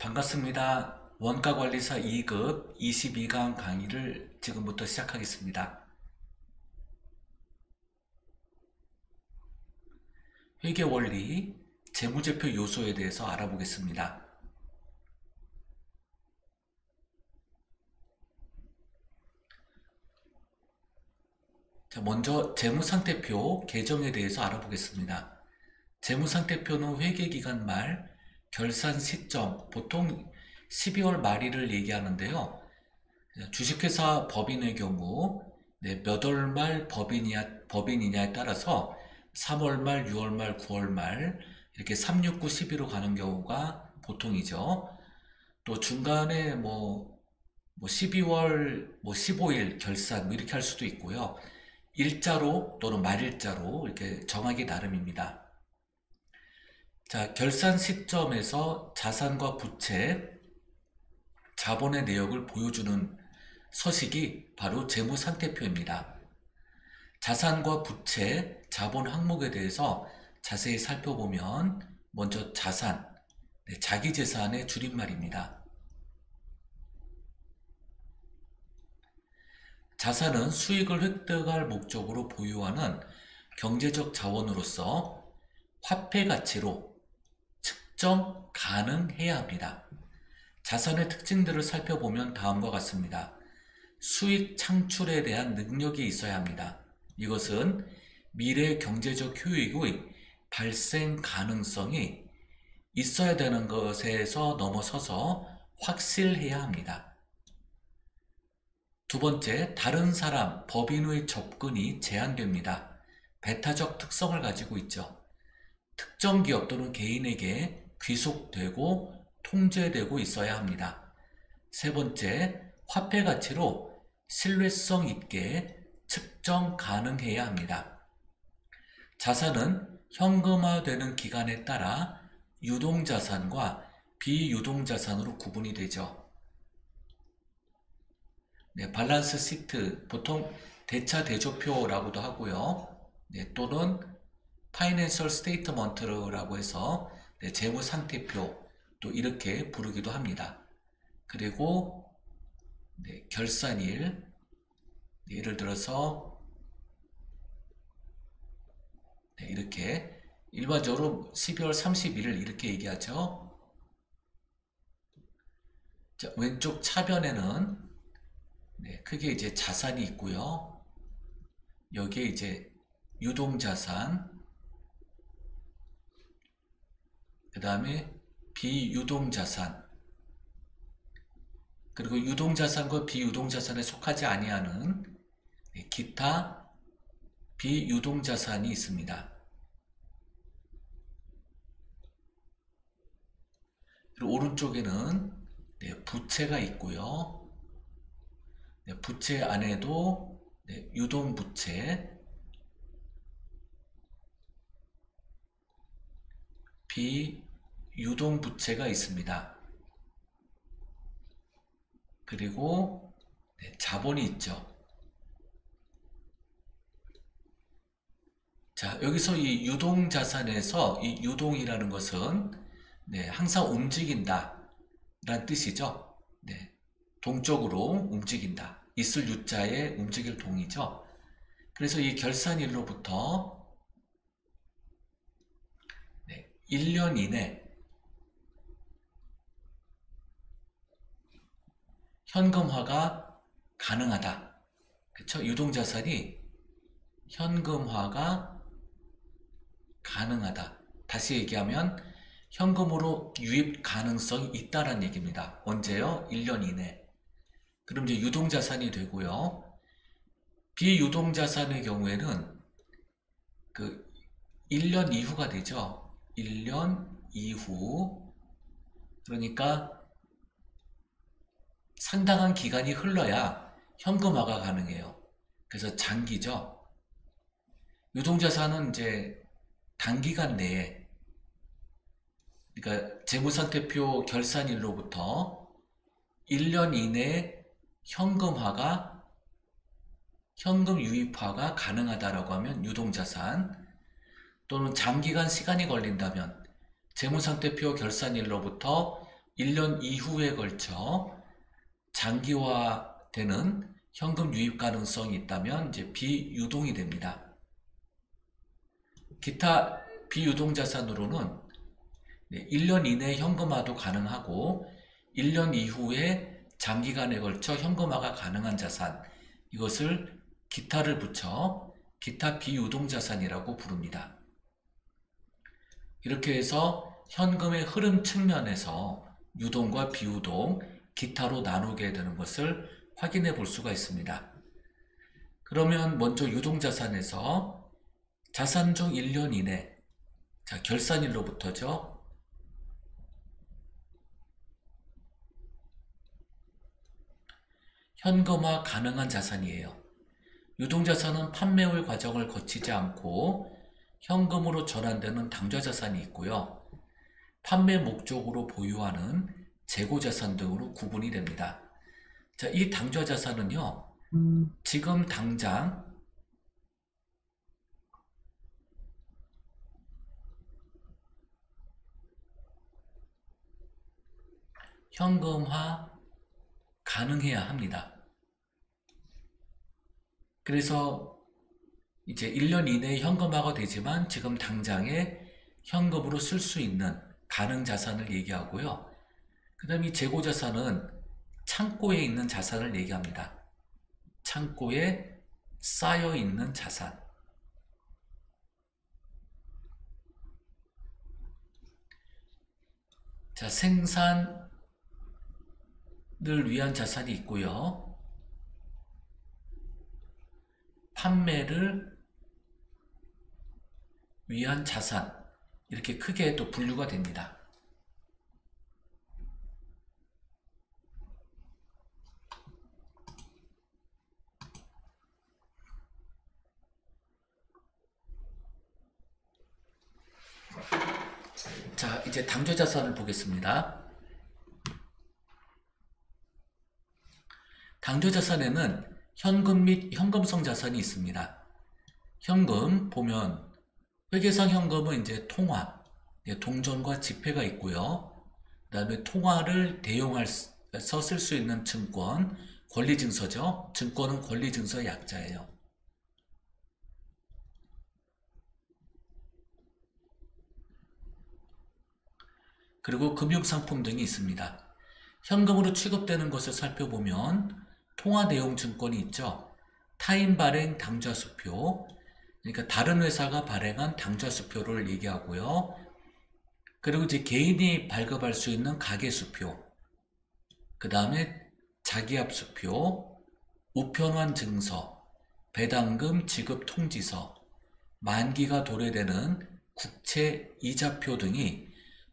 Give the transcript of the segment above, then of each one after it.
반갑습니다. 원가관리사 2급 22강 강의를 지금부터 시작하겠습니다. 회계원리, 재무제표 요소에 대해서 알아보겠습니다. 자, 먼저 재무상태표 개정에 대해서 알아보겠습니다. 재무상태표는 회계기간 말, 결산 시점, 보통 12월 말일을 얘기하는데요. 주식회사 법인의 경우 몇 월 말 법인이냐에 따라서 3월 말, 6월 말, 9월 말 이렇게 3, 6, 9, 12로 가는 경우가 보통이죠. 또 중간에 12월 15일 결산 이렇게 할 수도 있고요. 일자로 또는 말일자로 이렇게 정하기 나름입니다. 자, 결산 시점에서 자산과 부채, 자본의 내역을 보여주는 서식이 바로 재무상태표입니다. 자산과 부채, 자본 항목에 대해서 자세히 살펴보면 먼저 자산, 자기재산의 줄임말입니다. 자산은 수익을 획득할 목적으로 보유하는 경제적 자원으로서 화폐 가치로 측정 가능해야 합니다. 자산의 특징들을 살펴보면 다음과 같습니다. 수익 창출에 대한 능력이 있어야 합니다. 이것은 미래 경제적 효익의 발생 가능성이 있어야 되는 것에서 넘어서서 확실해야 합니다. 두 번째, 다른 사람, 법인의 접근이 제한됩니다. 배타적 특성을 가지고 있죠. 특정 기업 또는 개인에게 귀속되고 통제되고 있어야 합니다. 세 번째, 화폐 가치로 신뢰성 있게 측정 가능해야 합니다. 자산은 현금화되는 기간에 따라 유동자산과 비유동자산으로 구분이 되죠. 밸런스 시트, 보통 대차대조표라고도 하고요. 또는 파이낸셜 스테이트먼트라고 해서 재무상태표 또 이렇게 부르기도 합니다. 그리고 결산일, 예를 들어서 이렇게 일반적으로 12월 31일 이렇게 얘기하죠. 자, 왼쪽 차변에는 크게 이제 자산이 있고요. 여기에 이제 유동자산, 그 다음에 비유동자산, 그리고 유동자산과 비유동자산에 속하지 아니하는 기타 비유동자산이 있습니다. 그리고 오른쪽에는 부채가 있고요. 부채 안에도 유동부채, 비유동부채가 있습니다. 그리고 자본이 있죠. 자, 여기서 이 유동자산에서 이 유동이라는 것은 항상 움직인다 라는 뜻이죠. 동쪽으로 움직인다. 있을 유자에 움직일 동이죠. 그래서 이 결산일로부터 1년 이내 현금화가 가능하다. 그렇죠? 유동자산이 현금화가 가능하다. 다시 얘기하면 현금으로 유입 가능성이 있다라는 얘기입니다. 언제요? 1년 이내. 그럼 이제 유동자산이 되고요. 비유동자산의 경우에는 그 1년 이후가 되죠. 1년 이후. 그러니까 상당한 기간이 흘러야 현금화가 가능해요. 그래서 장기죠. 유동자산은 이제 단기간 내에, 그러니까 재무상태표 결산일로부터 1년 이내에 현금 유입화가 가능하다라고 하면 유동자산, 또는 장기간 시간이 걸린다면 재무상태표 결산일로부터 1년 이후에 걸쳐 장기화되는 현금 유입 가능성이 있다면 이제 비유동이 됩니다. 기타 비유동 자산으로는 1년 이내 현금화도 가능하고 1년 이후에 장기간에 걸쳐 현금화가 가능한 자산, 이것을 기타를 붙여 기타 비유동 자산이라고 부릅니다. 이렇게 해서 현금의 흐름 측면에서 유동과 비유동, 기타로 나누게 되는 것을 확인해 볼 수가 있습니다. 그러면 먼저 유동자산에서 자산 중 1년 이내, 자, 결산일로부터죠. 현금화 가능한 자산이에요. 유동자산은 판매 후 과정을 거치지 않고 현금으로 전환되는 당좌자산이 있고요. 판매 목적으로 보유하는 재고자산 등으로 구분이 됩니다. 자, 이 당좌자산은요, 지금 당장 현금화 가능해야 합니다. 그래서 이제 1년 이내에 현금화가 되지만 지금 당장에 현금으로 쓸 수 있는 가능 자산을 얘기하고요. 그 다음에 이 재고자산은 창고에 있는 자산을 얘기합니다. 창고에 쌓여 있는 자산. 자, 생산을 위한 자산이 있고요. 판매를 위한 자산, 이렇게 크게 또 분류가 됩니다. 자, 이제 당좌자산을 보겠습니다. 당좌자산에는 현금 및 현금성 자산이 있습니다. 현금 보면 회계상 현금은 이제 통화, 동전과 지폐가 있고요. 그 다음에 통화를 대용해서 쓸 수 있는 증권, 권리증서죠. 증권은 권리증서 약자예요. 그리고 금융상품 등이 있습니다. 현금으로 취급되는 것을 살펴보면 통화 대용 증권이 있죠. 타인 발행 당좌수표, 그러니까 다른 회사가 발행한 당좌수표를 얘기하고요. 그리고 이제 개인이 발급할 수 있는 가계수표, 그 다음에 자기압수표, 우편환 증서, 배당금 지급 통지서, 만기가 도래되는 국채 이자표 등이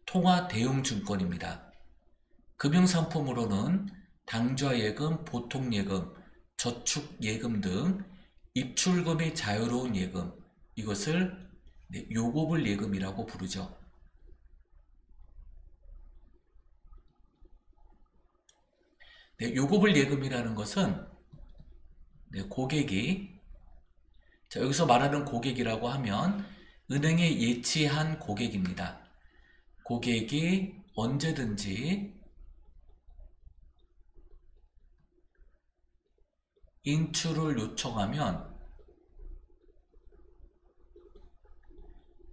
통화 대용 증권입니다. 금융상품으로는 당좌예금, 보통예금, 저축예금 등 입출금이 자유로운 예금, 이것을 요고불 예금이라고 부르죠. 요고불 예금이라는 것은 고객이, 자, 여기서 말하는 고객이라고 하면 은행에 예치한 고객입니다. 고객이 언제든지 인출을 요청하면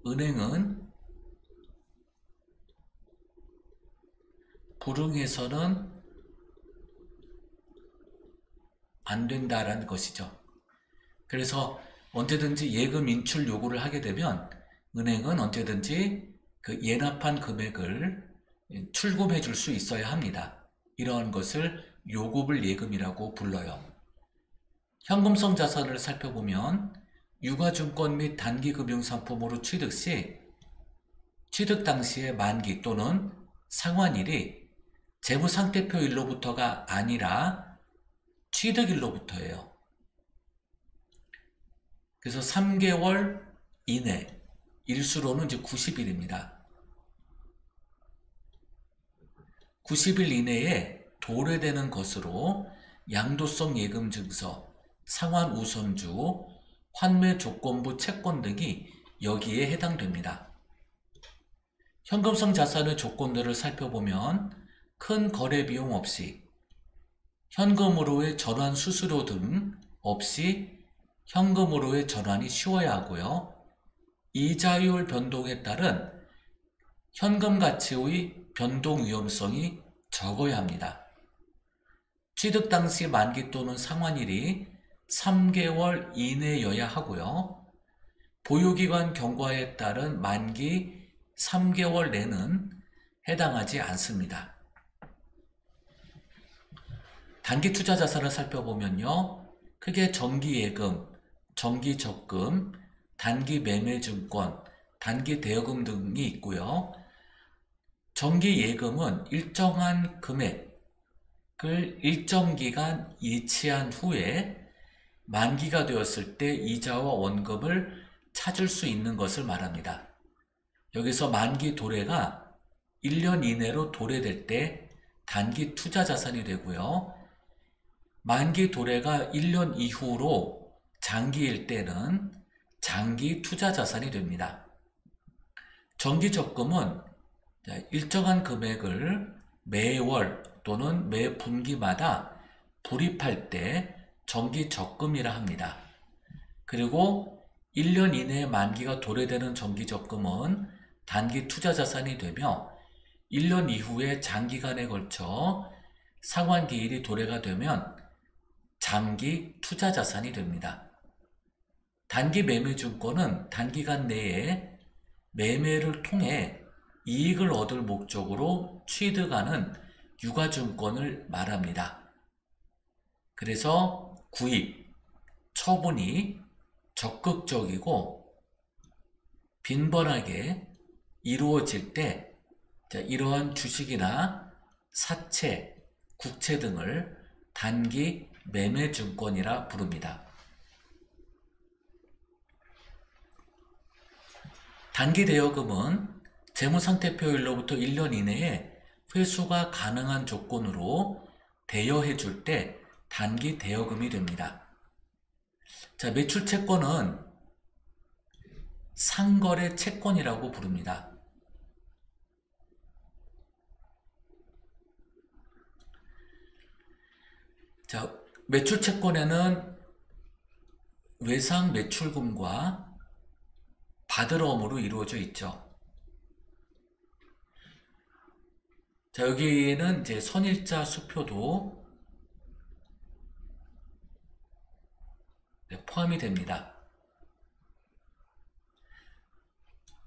은행은 불응해서는 안 된다라는 것이죠. 그래서 언제든지 예금 인출 요구를 하게 되면 은행은 언제든지 그 예납한 금액을 출금해 줄 수 있어야 합니다. 이러한 것을 요구불 예금이라고 불러요. 현금성 자산을 살펴보면 유가증권 및 단기금융상품으로 취득 시 취득 당시의 만기 또는 상환일이 재무상태표일로부터가 아니라 취득일로부터예요. 그래서 3개월 이내, 일수로는 이제 90일입니다. 90일 이내에 도래되는 것으로 양도성 예금 증서, 상환 우선주, 환매 조건부 채권 등이 여기에 해당됩니다. 현금성 자산의 조건들을 살펴보면 큰 거래 비용 없이 현금으로의 전환 수수료 등 없이 현금으로의 전환이 쉬워야 하고요. 이자율 변동에 따른 현금 가치의 변동 위험성이 적어야 합니다. 취득 당시 만기 또는 상환일이 3개월 이내여야 하고요. 보유기관 경과에 따른 만기 3개월 내는 해당하지 않습니다. 단기 투자 자산을 살펴보면요. 크게 정기예금, 정기적금, 단기 매매증권, 단기 대여금 등이 있고요. 정기예금은 일정한 금액을 일정 기간 이체한 후에 만기가 되었을 때 이자와 원금을 찾을 수 있는 것을 말합니다. 여기서 만기 도래가 1년 이내로 도래될 때 단기 투자 자산이 되고요. 만기 도래가 1년 이후로 장기일 때는 장기 투자 자산이 됩니다. 정기적금은 일정한 금액을 매월 또는 매 분기마다 불입할 때 정기적금이라 합니다. 그리고 1년 이내에 만기가 도래되는 정기적금은 단기 투자 자산이 되며 1년 이후에 장기간에 걸쳐 상환기일이 도래가 되면 장기 투자 자산이 됩니다. 단기 매매증권은 단기간 내에 매매를 통해 이익을 얻을 목적으로 취득하는 유가증권을 말합니다. 그래서 구입, 처분이 적극적이고 빈번하게 이루어질 때 이러한 주식이나 사채, 국채 등을 단기 매매증권이라 부릅니다. 단기 대여금은 재무상태표일로부터 1년 이내에 회수가 가능한 조건으로 대여해 줄 때 단기 대여금이 됩니다. 자, 매출채권은 상거래 채권이라고 부릅니다. 자, 매출채권에는 외상 매출금과 받으러옴으로 이루어져 있죠. 자, 여기에는 이제 선일자 수표도 포함이 됩니다.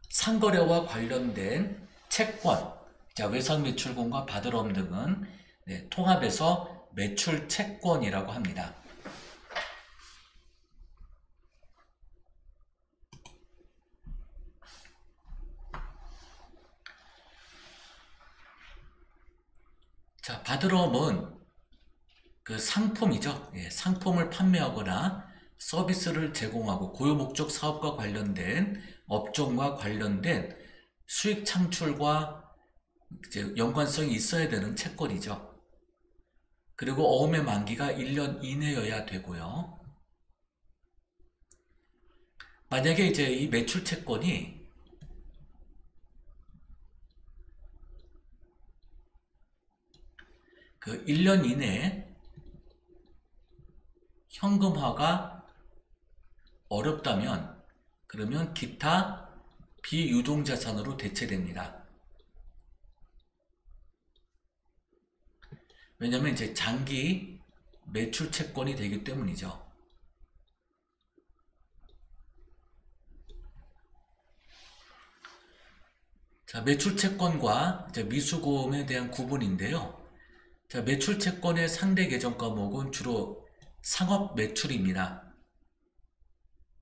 상거래와 관련된 채권, 자, 외상 매출금과 받으러옴 등은 통합해서 매출채권이라고 합니다. 자, 받으러옴은 그 상품이죠. 상품을 판매하거나 서비스를 제공하고 고유 목적 사업과 관련된 업종과 관련된 수익 창출과 이제 연관성이 있어야 되는 채권이죠. 그리고 어음의 만기가 1년 이내여야 되고요. 만약에 이제 이 매출 채권이 그 1년 이내에 현금화가 어렵다면 그러면 기타 비유동자산으로 대체됩니다. 왜냐하면 이제 장기 매출 채권이 되기 때문이죠. 자, 매출 채권과 이제 미수고음에 대한 구분인데요. 자, 매출 채권의 상대 계정 과목은 주로 상업 매출입니다.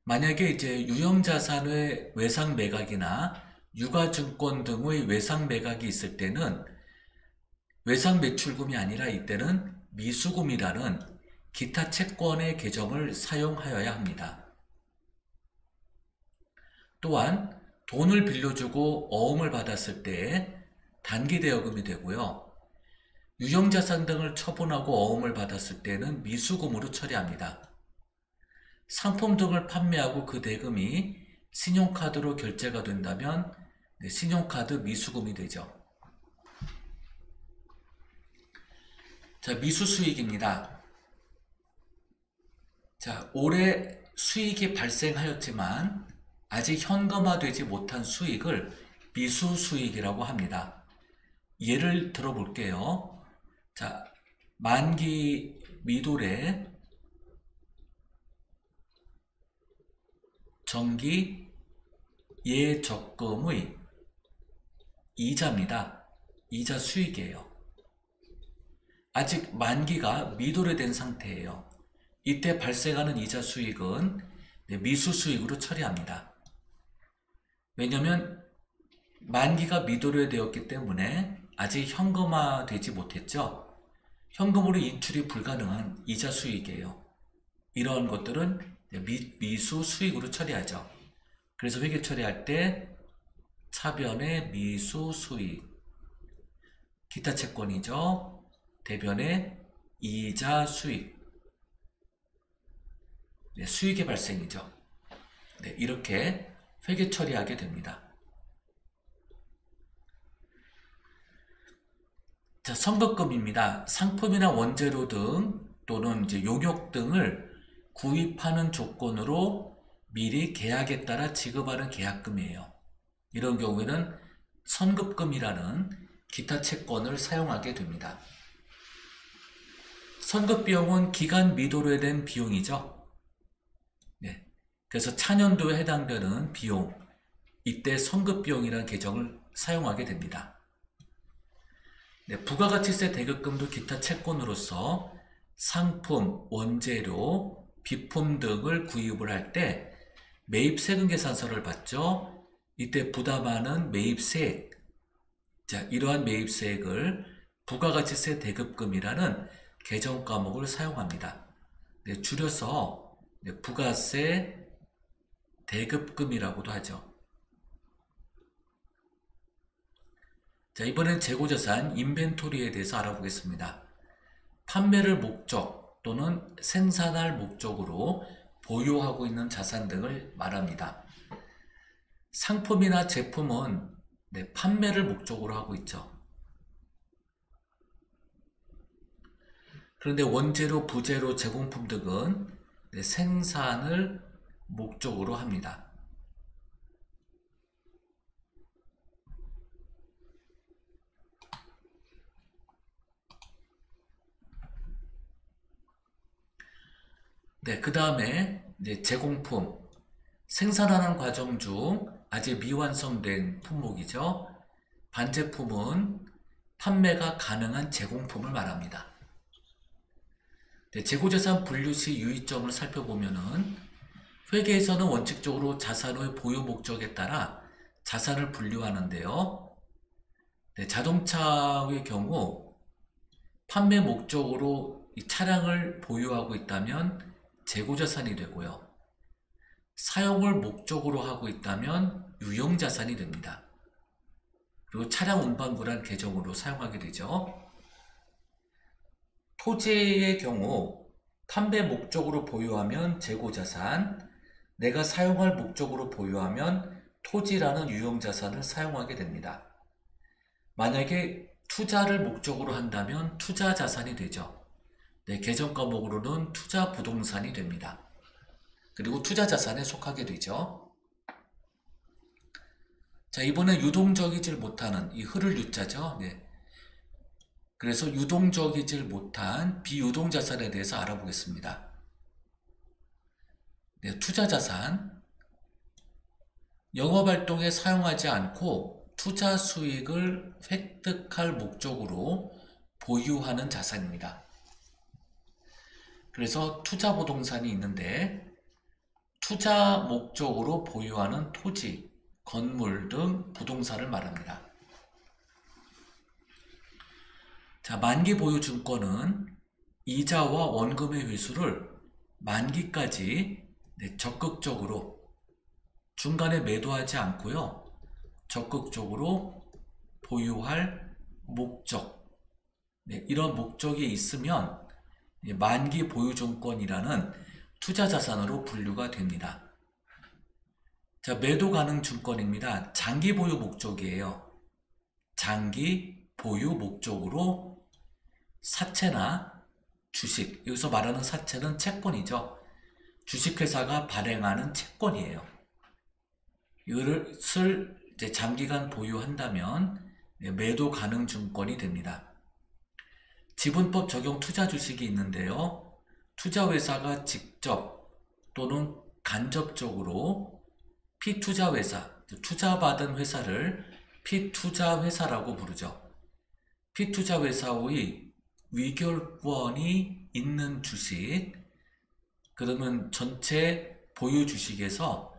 만약에 이제 유형자산의 외상 매각이나 유가증권 등의 외상 매각이 있을 때는 외상 매출금이 아니라 이때는 미수금이라는 기타 채권의 계정을 사용하여야 합니다. 또한 돈을 빌려주고 어음을 받았을 때 단기 대여금이 되고요. 유형자산 등을 처분하고 어음을 받았을 때는 미수금으로 처리합니다. 상품 등을 판매하고 그 대금이 신용카드로 결제가 된다면 신용카드 미수금이 되죠. 자, 미수수익입니다. 자, 올해 수익이 발생하였지만 아직 현금화되지 못한 수익을 미수수익이라고 합니다. 예를 들어 볼게요. 자, 만기 미도래 정기 예적금의 이자입니다. 이자 수익이에요. 아직 만기가 미도래된 상태예요. 이때 발생하는 이자 수익은 미수 수익으로 처리합니다. 왜냐하면 만기가 미도래되었기 때문에 아직 현금화되지 못했죠. 현금으로 인출이 불가능한 이자 수익이에요. 이러한 것들은 미수 수익으로 처리하죠. 그래서 회계 처리할 때 차변의 미수 수익, 기타 채권이죠. 대변의 이자 수익, 수익의 발생이죠. 이렇게 회계 처리하게 됩니다. 자, 선급금입니다. 상품이나 원재료 등 또는 이제 용역 등을 구입하는 조건으로 미리 계약에 따라 지급하는 계약금이에요. 이런 경우에는 선급금이라는 기타 채권을 사용하게 됩니다. 선급 비용은 기간 미도래된 비용이죠. 그래서 차년도에 해당되는 비용, 이때 선급 비용이라는 계정을 사용하게 됩니다. 부가가치세 대급금도 기타 채권으로서 상품, 원재료, 비품 등을 구입을 할 때 매입세금 계산서를 받죠. 이때 부담하는 매입세액, 자, 이러한 매입세액을 부가가치세 대급금이라는 계정 과목을 사용합니다. 줄여서 부가세 대급금이라고도 하죠. 자, 이번엔 재고자산 인벤토리에 대해서 알아보겠습니다. 판매를 목적 또는 생산할 목적으로 보유하고 있는 자산 등을 말합니다. 상품이나 제품은 판매를 목적으로 하고 있죠. 그런데 원재료, 부재료, 제공품 등은 생산을 목적으로 합니다. 그 다음에 제공품, 생산하는 과정 중 아직 미완성된 품목이죠. 반제품은 판매가 가능한 제공품을 말합니다. 재고자산 분류 시 유의점을 살펴보면은 회계에서는 원칙적으로 자산의 보유 목적에 따라 자산을 분류하는데요. 자동차의 경우 판매 목적으로 이 차량을 보유하고 있다면 재고자산이 되고요. 사용을 목적으로 하고 있다면 유형자산이 됩니다. 그리고 차량 운반부란 계정으로 사용하게 되죠. 토지의 경우 판매 목적으로 보유하면 재고자산, 내가 사용할 목적으로 보유하면 토지라는 유형자산을 사용하게 됩니다. 만약에 투자를 목적으로 한다면 투자자산이 되죠. 계정 과목으로는 투자부동산이 됩니다. 그리고 투자자산에 속하게 되죠. 자, 이번엔 유동적이질 못하는 이 흐를 유자죠. 그래서 유동적이질 못한 비유동자산에 대해서 알아보겠습니다. 투자자산, 영업활동에 사용하지 않고 투자 수익을 획득할 목적으로 보유하는 자산입니다. 그래서 투자부동산이 있는데 투자 목적으로 보유하는 토지, 건물 등 부동산을 말합니다. 자, 만기 보유 증권은 이자와 원금의 회수를 만기까지 적극적으로 중간에 매도하지 않고요. 적극적으로 보유할 목적, 이런 목적이 있으면 만기 보유 증권이라는 투자자산으로 분류가 됩니다. 자, 매도 가능 증권입니다. 장기 보유 목적이에요. 장기 보유 목적으로 사채나 주식, 여기서 말하는 사채는 채권이죠. 주식회사가 발행하는 채권이에요. 이것을 이제 장기간 보유한다면 매도 가능 증권이 됩니다. 지분법 적용 투자 주식이 있는데요. 투자회사가 직접 또는 간접적으로 피투자회사, 투자받은 회사를 피투자회사라고 부르죠. 피투자회사의 위결권이 있는 주식, 그러면 전체 보유 주식에서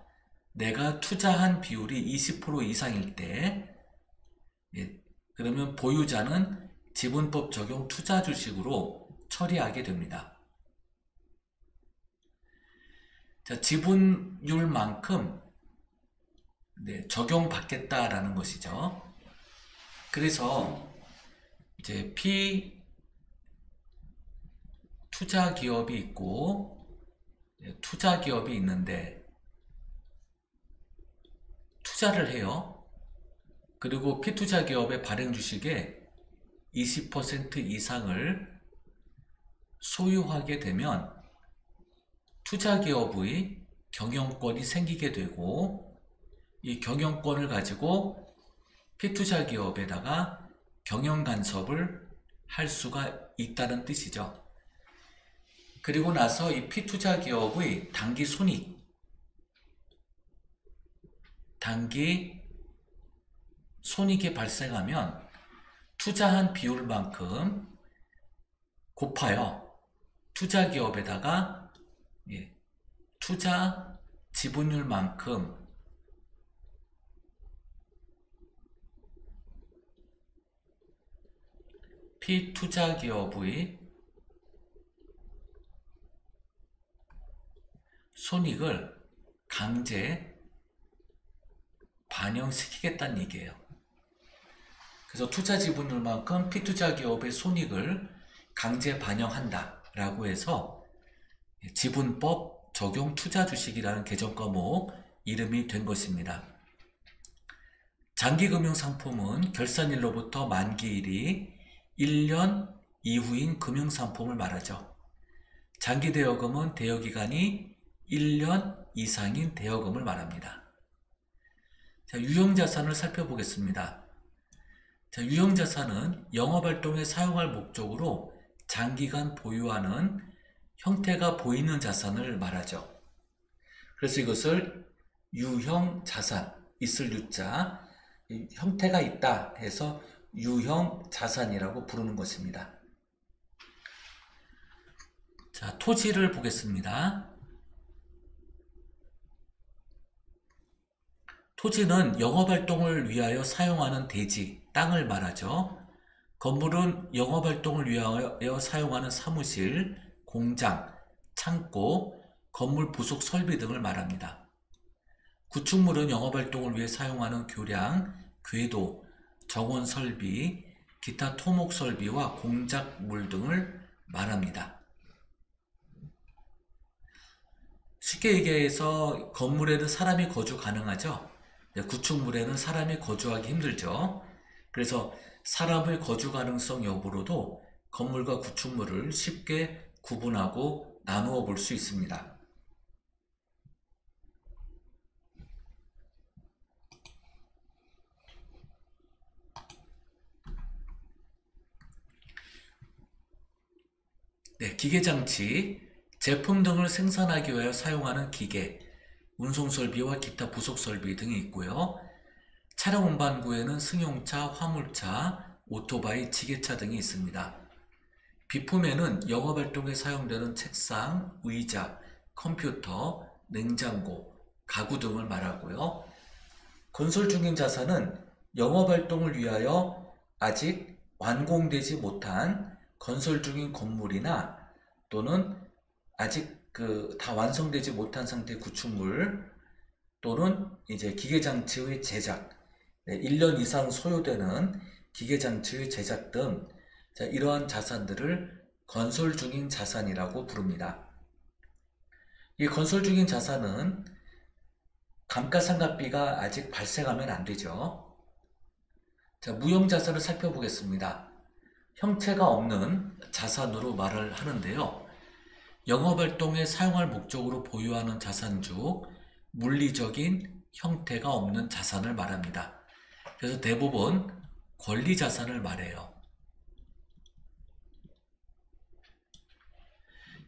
내가 투자한 비율이 20% 이상일 때, 그러면 보유자는 지분법 적용 투자 주식으로 처리하게 됩니다. 자, 지분율만큼 적용받겠다라는 것이죠. 그래서 이제 투자 기업이 있고 투자 기업이 있는데 투자를 해요. 그리고 피투자 기업의 발행 주식의 20% 이상을 소유하게 되면 투자 기업의 경영권이 생기게 되고 이 경영권을 가지고 피투자 기업에다가 경영 간섭을 할 수가 있다는 뜻이죠. 그리고 나서 이 피투자 기업의 단기 손익이 발생하면 투자한 비율만큼 곱하여 투자 기업에다가 투자 지분율만큼 피투자 기업의 손익을 강제 반영시키겠다는 얘기예요. 그래서 투자 지분율만큼 피투자 기업의 손익을 강제 반영한다 라고 해서 지분법 적용 투자 주식이라는 개정 과목 이름이 된 것입니다. 장기금융상품은 결산일로부터 만기일이 1년 이후인 금융상품을 말하죠. 장기대여금은 대여기간이 1년 이상인 대여금을 말합니다. 자, 유형자산을 살펴보겠습니다. 자, 유형자산은 영업활동에 사용할 목적으로 장기간 보유하는 형태가 보이는 자산을 말하죠. 그래서 이것을 유형자산, 있을 유자, 형태가 있다 해서 유형자산이라고 부르는 것입니다. 자, 토지를 보겠습니다. 토지는 영업활동을 위하여 사용하는 대지, 땅을 말하죠. 건물은 영업활동을 위하여 사용하는 사무실, 공장, 창고, 건물 부속 설비 등을 말합니다. 구축물은 영업활동을 위해 사용하는 교량, 궤도, 정원 설비, 기타 토목 설비와 공작물 등을 말합니다. 쉽게 얘기해서 건물에는 사람이 거주 가능하죠. 구축물에는 사람이 거주하기 힘들죠. 그래서 사람의 거주 가능성 여부로도 건물과 구축물을 쉽게 구분하고 나누어 볼 수 있습니다. 기계장치, 제품 등을 생산하기 위하여 사용하는 기계, 운송설비와 기타 부속설비 등이 있고요. 차량 운반구에는 승용차, 화물차, 오토바이, 지게차 등이 있습니다. 비품에는 영업활동에 사용되는 책상, 의자, 컴퓨터, 냉장고, 가구 등을 말하고요. 건설 중인 자산은 영업활동을 위하여 아직 완공되지 못한 건설 중인 건물이나 또는 아직 다 완성되지 못한 상태의 구축물 또는 이제 기계장치의 제작, 1년 이상 소요되는 기계장치의 제작 등 이러한 자산들을 건설 중인 자산이라고 부릅니다. 이 건설 중인 자산은 감가상각비가 아직 발생하면 안 되죠. 자, 무형자산을 살펴보겠습니다. 형체가 없는 자산으로 말을 하는데요. 영업활동에 사용할 목적으로 보유하는 자산 중 물리적인 형태가 없는 자산을 말합니다. 그래서 대부분 권리자산을 말해요.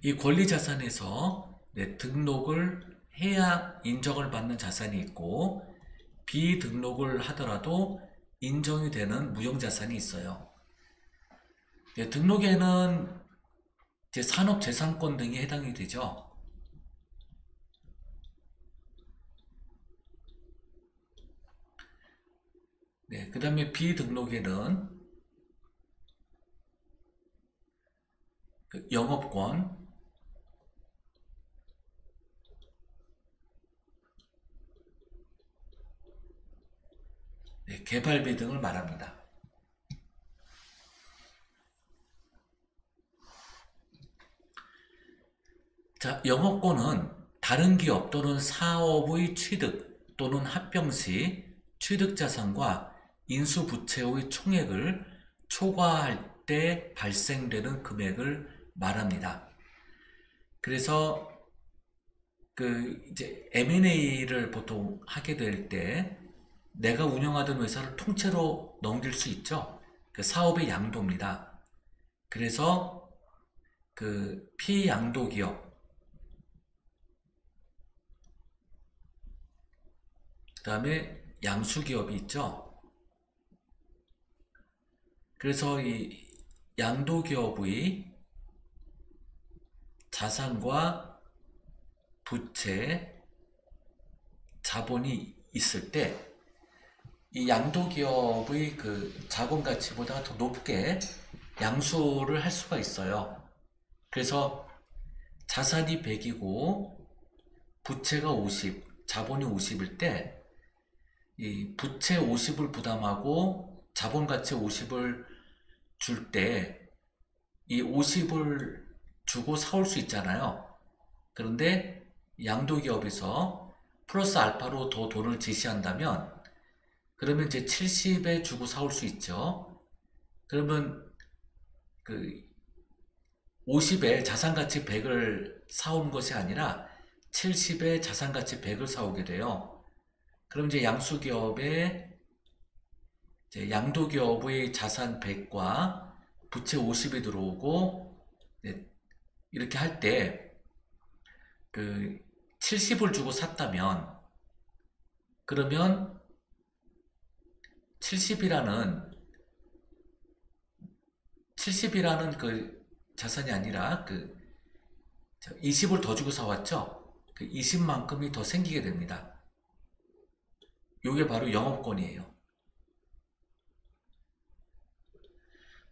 이 권리자산에서 등록을 해야 인정을 받는 자산이 있고 비등록을 하더라도 인정이 되는 무형자산이 있어요. 등록에는 산업재산권 등이 해당이 되죠. 그 다음에 비등록에는 영업권, 개발비 등을 말합니다. 자, 영업권은 다른 기업 또는 사업의 취득 또는 합병 시 취득자산과 인수부채의 총액을 초과할 때 발생되는 금액을 말합니다. 그래서 이제 M&A를 보통 하게 될 때 내가 운영하던 회사를 통째로 넘길 수 있죠. 그 사업의 양도입니다. 그래서 피양도 기업, 그 다음에 양수 기업이 있죠. 그래서 이 양도 기업의 자산과 부채, 자본이 있을 때 이 양도 기업의 자본 가치보다 더 높게 양수를 할 수가 있어요. 그래서 자산이 100이고 부채가 50, 자본이 50일 때 이 부채 50을 부담하고 자본 가치 50을 줄 때 이 50을 주고 사올 수 있잖아요. 그런데 양도기업에서 플러스 알파로 더 돈을 제시한다면 그러면 이제 70에 주고 사올 수 있죠. 그러면 50에 자산가치 100을 사오는 것이 아니라 70에 자산가치 100을 사오게 돼요. 그럼 이제 양수기업의 양도기업의 자산 100과 부채 50이 들어오고 이렇게 할 때 70을 주고 샀다면 그러면 70이라는 자산이 아니라 20을 더 주고 사왔죠. 20만큼이 더 생기게 됩니다. 이게 바로 영업권이에요.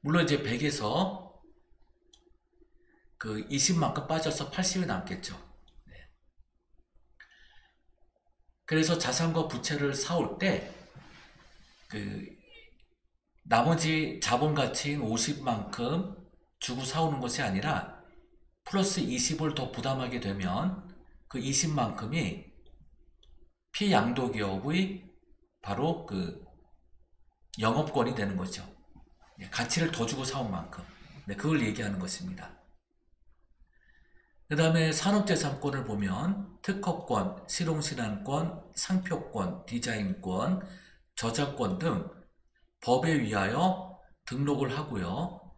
물론 이제 100에서 20만큼 빠져서 80이 남겠죠. 그래서 자산과 부채를 사올 때 나머지 자본 가치인 50만큼 주고 사오는 것이 아니라 플러스 20을 더 부담하게 되면 그 20만큼이 피양도기업의 바로 영업권이 되는 거죠. 가치를 더 주고 사온 만큼. 그걸 얘기하는 것입니다. 그 다음에 산업재산권을 보면 특허권, 실용신안권, 상표권, 디자인권, 저작권 등 법에 의하여 등록을 하고요.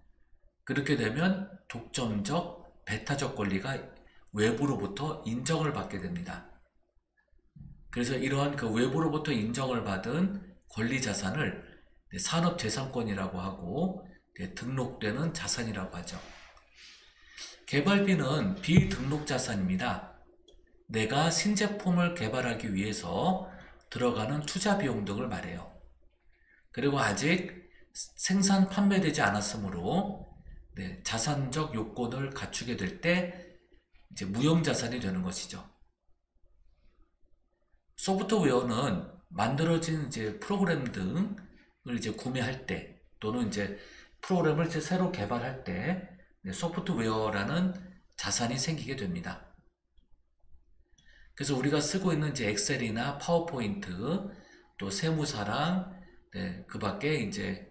그렇게 되면 독점적, 배타적 권리가 외부로부터 인정을 받게 됩니다. 그래서 이러한 외부로부터 인정을 받은 권리자산을 산업재산권이라고 하고 등록되는 자산이라고 하죠. 개발비는 비등록자산입니다. 내가 신제품을 개발하기 위해서 들어가는 투자 비용 등을 말해요. 그리고 아직 생산 판매되지 않았으므로 자산적 요건을 갖추게 될 때 이제 무형자산이 되는 것이죠. 소프트웨어는 만들어진 이제 프로그램 등을 이제 구매할 때 또는 이제 프로그램을 이제 새로 개발할 때 소프트웨어라는 자산이 생기게 됩니다. 그래서 우리가 쓰고 있는 이제 엑셀이나 파워포인트 또 세무사랑 그 밖에 이제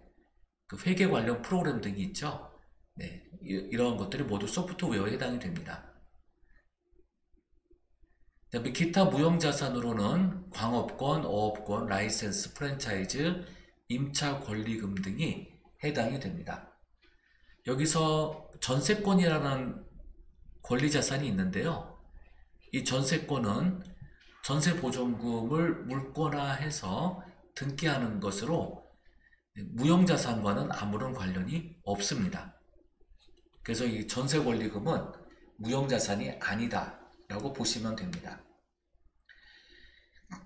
그 회계 관련 프로그램 등이 있죠. 네, 이러한 것들이 모두 소프트웨어에 해당이 됩니다. 그다음에 기타 무형자산으로는 광업권, 어업권, 라이센스, 프랜차이즈, 임차 권리금 등이 해당이 됩니다. 여기서 전세권이라는 권리자산이 있는데요. 이 전세권은 전세보증금을 물권화해서 등기하는 것으로 무형자산과는 아무런 관련이 없습니다. 그래서 이 전세권리금은 무형자산이 아니다 라고 보시면 됩니다.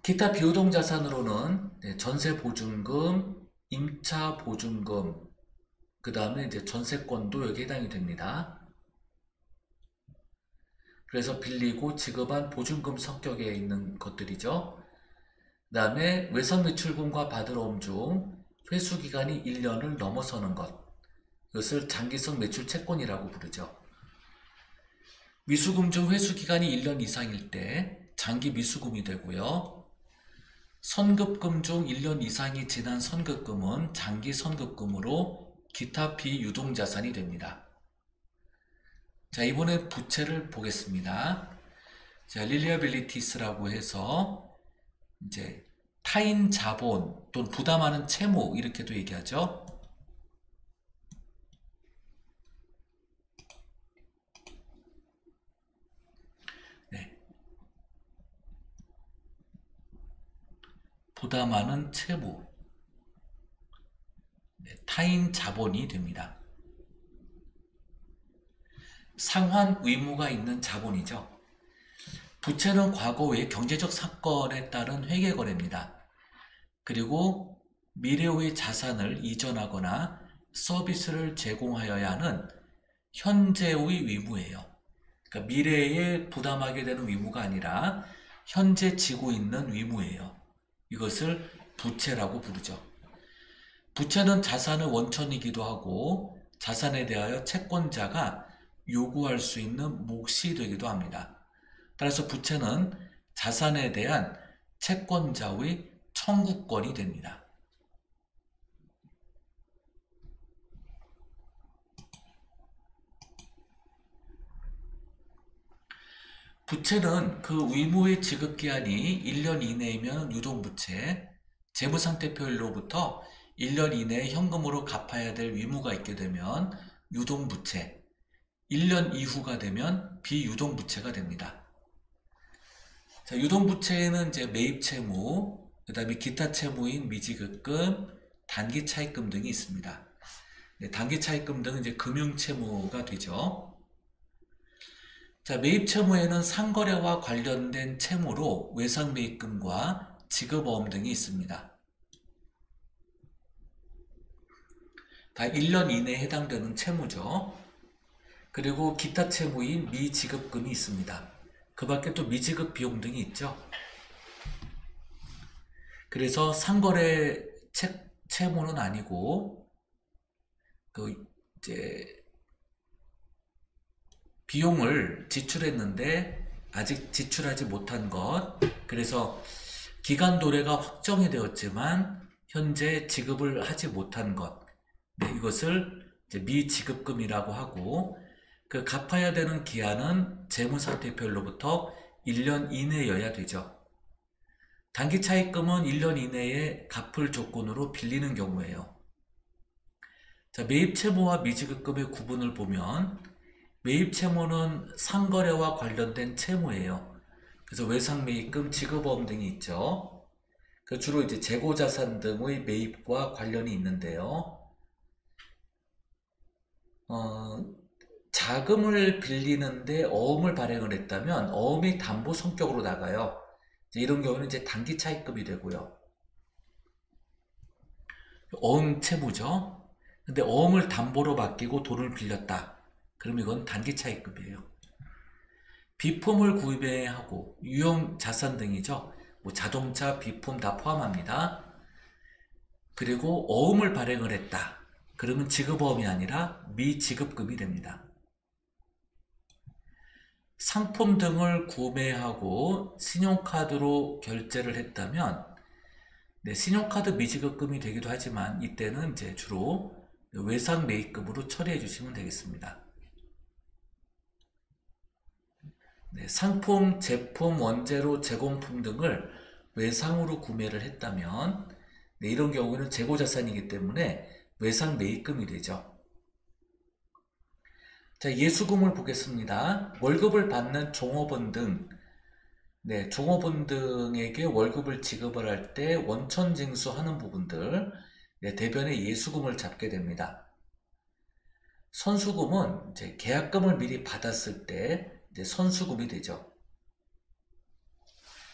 기타 비유동자산으로는 전세보증금, 임차보증금, 그 다음에 이제 전세권도 여기 해당이 됩니다. 그래서 빌리고 지급한 보증금 성격에 있는 것들이죠. 그 다음에 외상매출금과 받으러옴 중 회수기간이 1년을 넘어서는 것, 이것을 장기성 매출 채권이라고 부르죠. 미수금 중 회수기간이 1년 이상일 때 장기 미수금이 되고요. 선급금 중 1년 이상이 지난 선급금은 장기 선급금으로 기타 비유동자산이 됩니다. 자, 이번에 부채를 보겠습니다. 자, 릴리아빌리티스라고 해서 이제 타인 자본 또는 부담하는 채무 이렇게도 얘기하죠. 네. 부담하는 채무. 네, 타인 자본이 됩니다. 상환 의무가 있는 자본이죠. 부채는 과거의 경제적 사건에 따른 회계거래입니다. 그리고 미래의 자산을 이전하거나 서비스를 제공하여야 하는 현재의 의무예요. 그러니까 미래에 부담하게 되는 의무가 아니라 현재 지고 있는 의무예요. 이것을 부채라고 부르죠. 부채는 자산의 원천이기도 하고 자산에 대하여 채권자가 요구할 수 있는 몫이 되기도 합니다. 따라서 부채는 자산에 대한 채권자의 청구권이 됩니다. 부채는 그 의무의 지급기한이 1년 이내이면 유동부채, 재무상태표일로부터 1년 이내에 현금으로 갚아야 될 의무가 있게 되면 유동부채, 1년 이후가 되면 비유동부채가 됩니다. 자, 유동부채에는 이제 매입채무, 그 다음에 기타 채무인 미지급금, 단기차입금 등이 있습니다. 단기차입금 등은 이제 금융채무가 되죠. 자, 매입채무에는 상거래와 관련된 채무로 외상매입금과 지급어음 등이 있습니다. 다 1년 이내에 해당되는 채무죠. 그리고 기타 채무인 미지급금이 있습니다. 그 밖에 또 미지급 비용 등이 있죠. 그래서 상거래 채무는 아니고 그 이제 비용을 지출했는데 아직 지출하지 못한 것, 그래서 기간 도래가 확정이 되었지만 현재 지급을 하지 못한 것, 네, 이것을 이제 미지급금이라고 하고, 그 갚아야 되는 기한은 재무상태표로부터 1년 이내여야 되죠. 단기차입금은 1년 이내에 갚을 조건으로 빌리는 경우예요. 자, 매입채무와 미지급금의 구분을 보면 매입채무는 상거래와 관련된 채무예요. 그래서 외상매입금, 지급어음 등이 있죠. 주로 이제 재고자산 등의 매입과 관련이 있는데요. 자금을 빌리는데 어음을 발행을 했다면 어음이 담보 성격으로 나가요. 이런 경우는 이제 단기 차입금이 되고요. 어음 채무죠. 근데 어음을 담보로 맡기고 돈을 빌렸다. 그럼 이건 단기 차입금이에요. 비품을 구입하고 유용 자산 등이죠. 뭐 자동차, 비품 다 포함합니다. 그리고 어음을 발행을 했다. 그러면 지급어음이 아니라 미지급금이 됩니다. 상품 등을 구매하고 신용카드로 결제를 했다면, 네, 신용카드 미지급금이 되기도 하지만 이때는 이제 주로 외상 매입금으로 처리해 주시면 되겠습니다. 네, 상품, 제품, 원재료, 제공품 등을 외상으로 구매를 했다면 네, 이런 경우는 재고자산이기 때문에 외상 매입금이 되죠. 자, 예수금을 보겠습니다. 월급을 받는 종업원 등, 네, 종업원 등에게 월급을 지급을 할 때 원천징수하는 부분들, 네, 대변에 예수금을 잡게 됩니다. 선수금은 이제 계약금을 미리 받았을 때 이제 선수금이 되죠.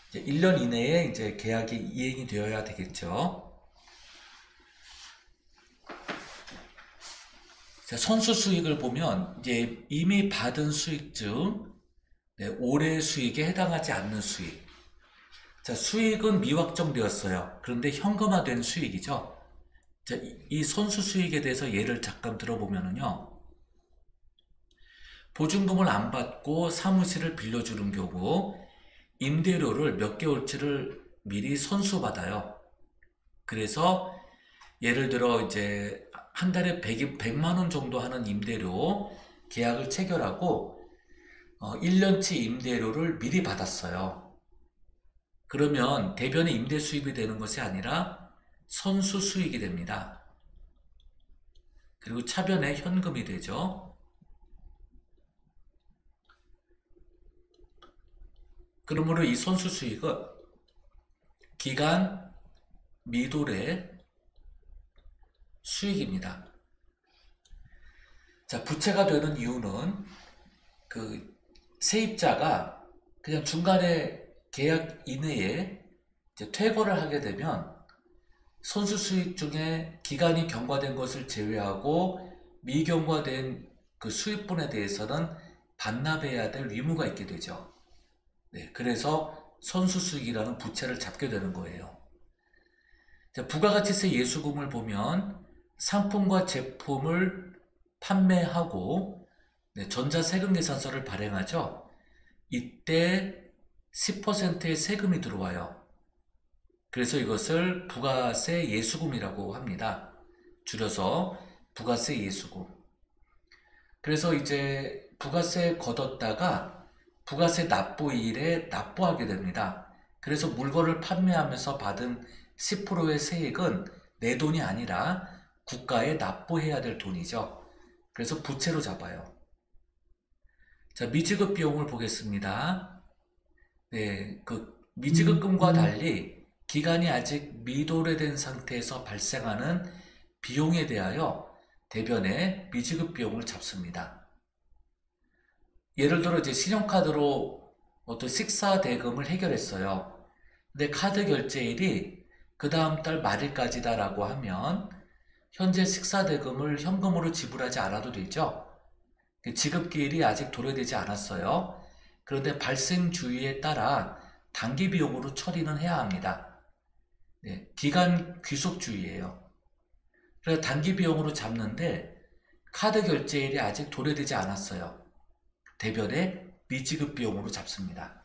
이제 1년 이내에 이제 계약이 이행이 되어야 되겠죠. 자, 선수 수익을 보면 이제 이미 받은 수익 중 네, 올해 수익에 해당하지 않는 수익. 자, 수익은 미확정되었어요. 그런데 현금화된 수익이죠. 자, 이 선수 수익에 대해서 예를 잠깐 들어보면요. 보증금을 안 받고 사무실을 빌려주는 경우 임대료를 몇 개월치를 미리 선수받아요. 그래서 예를 들어 이제 한 달에 100만 원 정도 하는 임대료 계약을 체결하고 1년치 임대료를 미리 받았어요. 그러면 대변에 임대 수입이 되는 것이 아니라 선수 수익이 됩니다. 그리고 차변에 현금이 되죠. 그러므로 이 선수 수익은 기간 미도래 수익입니다. 자, 부채가 되는 이유는 그 세입자가 그냥 중간에 계약 이내에 이제 퇴거를 하게 되면 선수 수익 중에 기간이 경과된 것을 제외하고 미경과된 그 수익분에 대해서는 반납해야 될 의무가 있게 되죠. 네, 그래서 선수 수익이라는 부채를 잡게 되는 거예요. 자, 부가가치세 예수금을 보면 상품과 제품을 판매하고 네, 전자세금계산서를 발행하죠. 이때 10%의 세금이 들어와요. 그래서 이것을 부가세 예수금이라고 합니다. 줄여서 부가세 예수금. 그래서 이제 부가세 걷었다가 부가세 납부일에 납부하게 됩니다. 그래서 물건을 판매하면서 받은 10%의 세액은 내 돈이 아니라 국가에 납부해야 될 돈이죠. 그래서 부채로 잡아요. 자, 미지급 비용을 보겠습니다. 네, 그 미지급금과 달리 기간이 아직 미도래된 상태에서 발생하는 비용에 대하여 대변에 미지급 비용을 잡습니다. 예를 들어 이제 신용카드로 어떤 식사 대금을 해결했어요. 근데 카드 결제일이 그 다음 달 말일까지다라고 하면 현재 식사 대금을 현금으로 지불하지 않아도 되죠. 지급기일이 아직 도래되지 않았어요. 그런데 발생 주의에 따라 단기 비용으로 처리는 해야 합니다. 네, 기간 귀속주의예요. 그래서 단기 비용으로 잡는데 카드 결제일이 아직 도래되지 않았어요. 대변에 미지급 비용으로 잡습니다.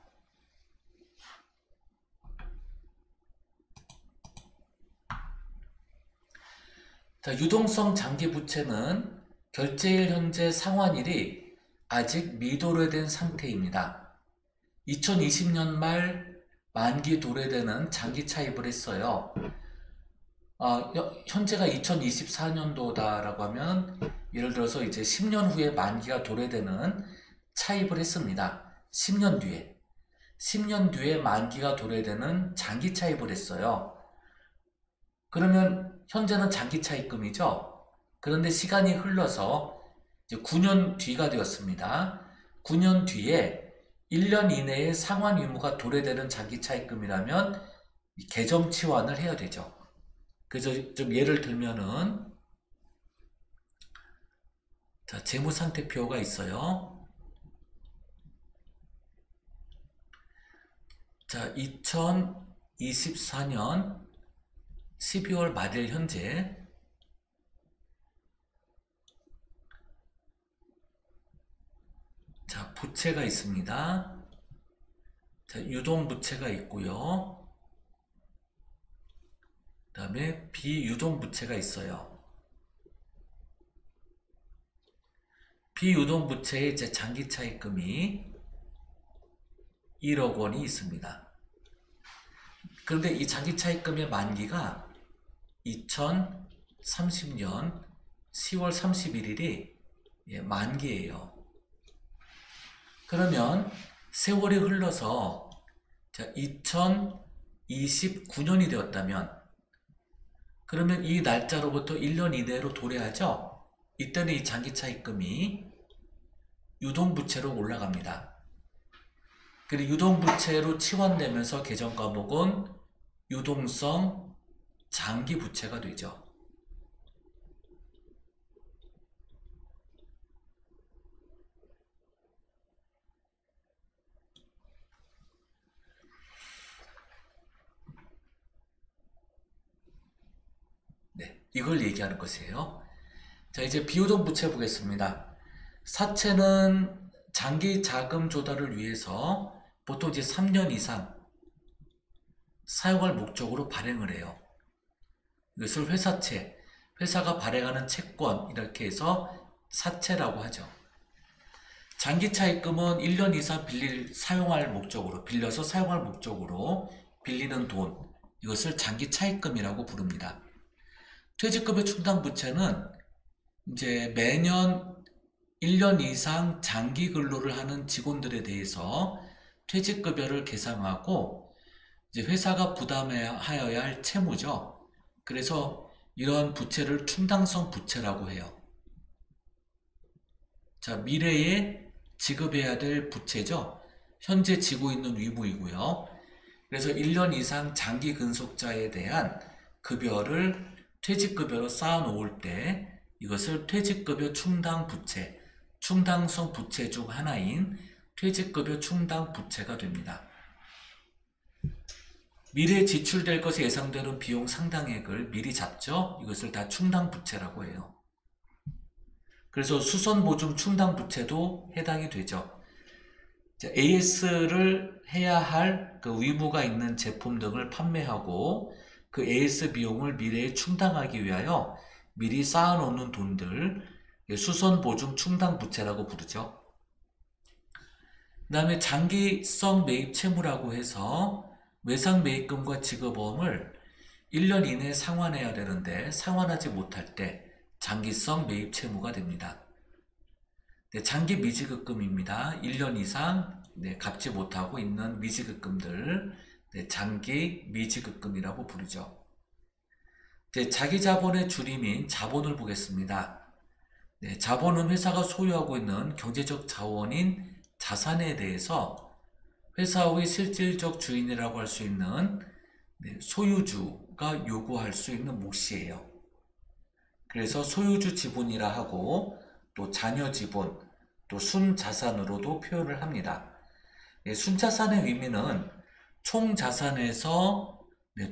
자, 유동성 장기 부채는 결제일 현재 상환일이 아직 미도래된 상태입니다. 2020년 말 만기 도래되는 장기 차입을 했어요. 현재가 2024년도다라고 하면 예를 들어서 이제 10년 후에 만기가 도래되는 차입을 했습니다. 10년 뒤에 만기가 도래되는 장기 차입을 했어요. 그러면 현재는 장기 차입금이죠. 그런데 시간이 흘러서 이제 9년 뒤가 되었습니다. 9년 뒤에 1년 이내에 상환 의무가 도래되는 장기 차입금이라면 계정 치환을 해야 되죠. 그래서 좀 예를 들면은 자, 재무상태표가 있어요. 자, 2024년 12월 말일 현재 자, 부채가 있습니다. 자, 유동부채가 있고요. 그 다음에 비유동부채가 있어요. 비유동부채의 이제 장기 차입금이 1억 원이 있습니다. 그런데 이 장기 차입금의 만기가 2030년 10월 31일이 만기예요. 그러면 세월이 흘러서 2029년이 되었다면, 그러면 이 날짜로부터 1년 이내로 도래하죠. 이때는 이 장기 차입금이 유동부채로 올라갑니다. 그리고 유동부채로 치환되면서 계정과목은 유동성 장기부채가 되죠. 네, 이걸 얘기하는 것이에요. 자, 이제 비유동부채 보겠습니다. 사채는 장기 자금 조달을 위해서 보통 이제 3년 이상 사용할 목적으로 발행을 해요. 이것을 회사채, 회사가 발행하는 채권, 이렇게 해서 사채라고 하죠. 장기 차입금은 1년 이상 사용할 목적으로, 빌려서 사용할 목적으로 빌리는 돈, 이것을 장기 차입금이라고 부릅니다. 퇴직급여 충당부채는 이제 매년 1년 이상 장기 근로를 하는 직원들에 대해서 퇴직급여를 계상하고 이제 회사가 부담하여야 할 채무죠. 그래서 이런 부채를 충당성 부채라고 해요. 자, 미래에 지급해야 될 부채죠. 현재 지고 있는 위무이고요. 그래서 1년 이상 장기 근속자에 대한 급여를 퇴직급여로 쌓아놓을 때 이것을 퇴직급여 충당부채, 충당성 부채 중 하나인 퇴직급여 충당부채가 됩니다. 미래에 지출될 것이 예상되는 비용 상당액을 미리 잡죠. 이것을 다 충당부채라고 해요. 그래서 수선보증 충당부채도 해당이 되죠. AS를 해야 할 그 의무가 있는 제품 등을 판매하고 그 AS 비용을 미래에 충당하기 위하여 미리 쌓아놓는 돈들, 수선보증 충당부채라고 부르죠. 그 다음에 장기성 매입 채무라고 해서 외상매입금과 지급보험을 1년 이내에 상환해야 되는데 상환하지 못할 때 장기성 매입 채무가 됩니다. 장기 미지급금입니다. 1년 이상 갚지 못하고 있는 미지급금들, 장기 미지급금이라고 부르죠. 자기 자본의 줄임인 자본을 보겠습니다. 자본은 회사가 소유하고 있는 경제적 자원인 자산에 대해서 회사의 실질적 주인이라고 할 수 있는 소유주가 요구할 수 있는 몫이에요. 그래서 소유주 지분이라 하고 또 자녀 지분, 또 순자산으로도 표현을 합니다. 순자산의 의미는 총자산에서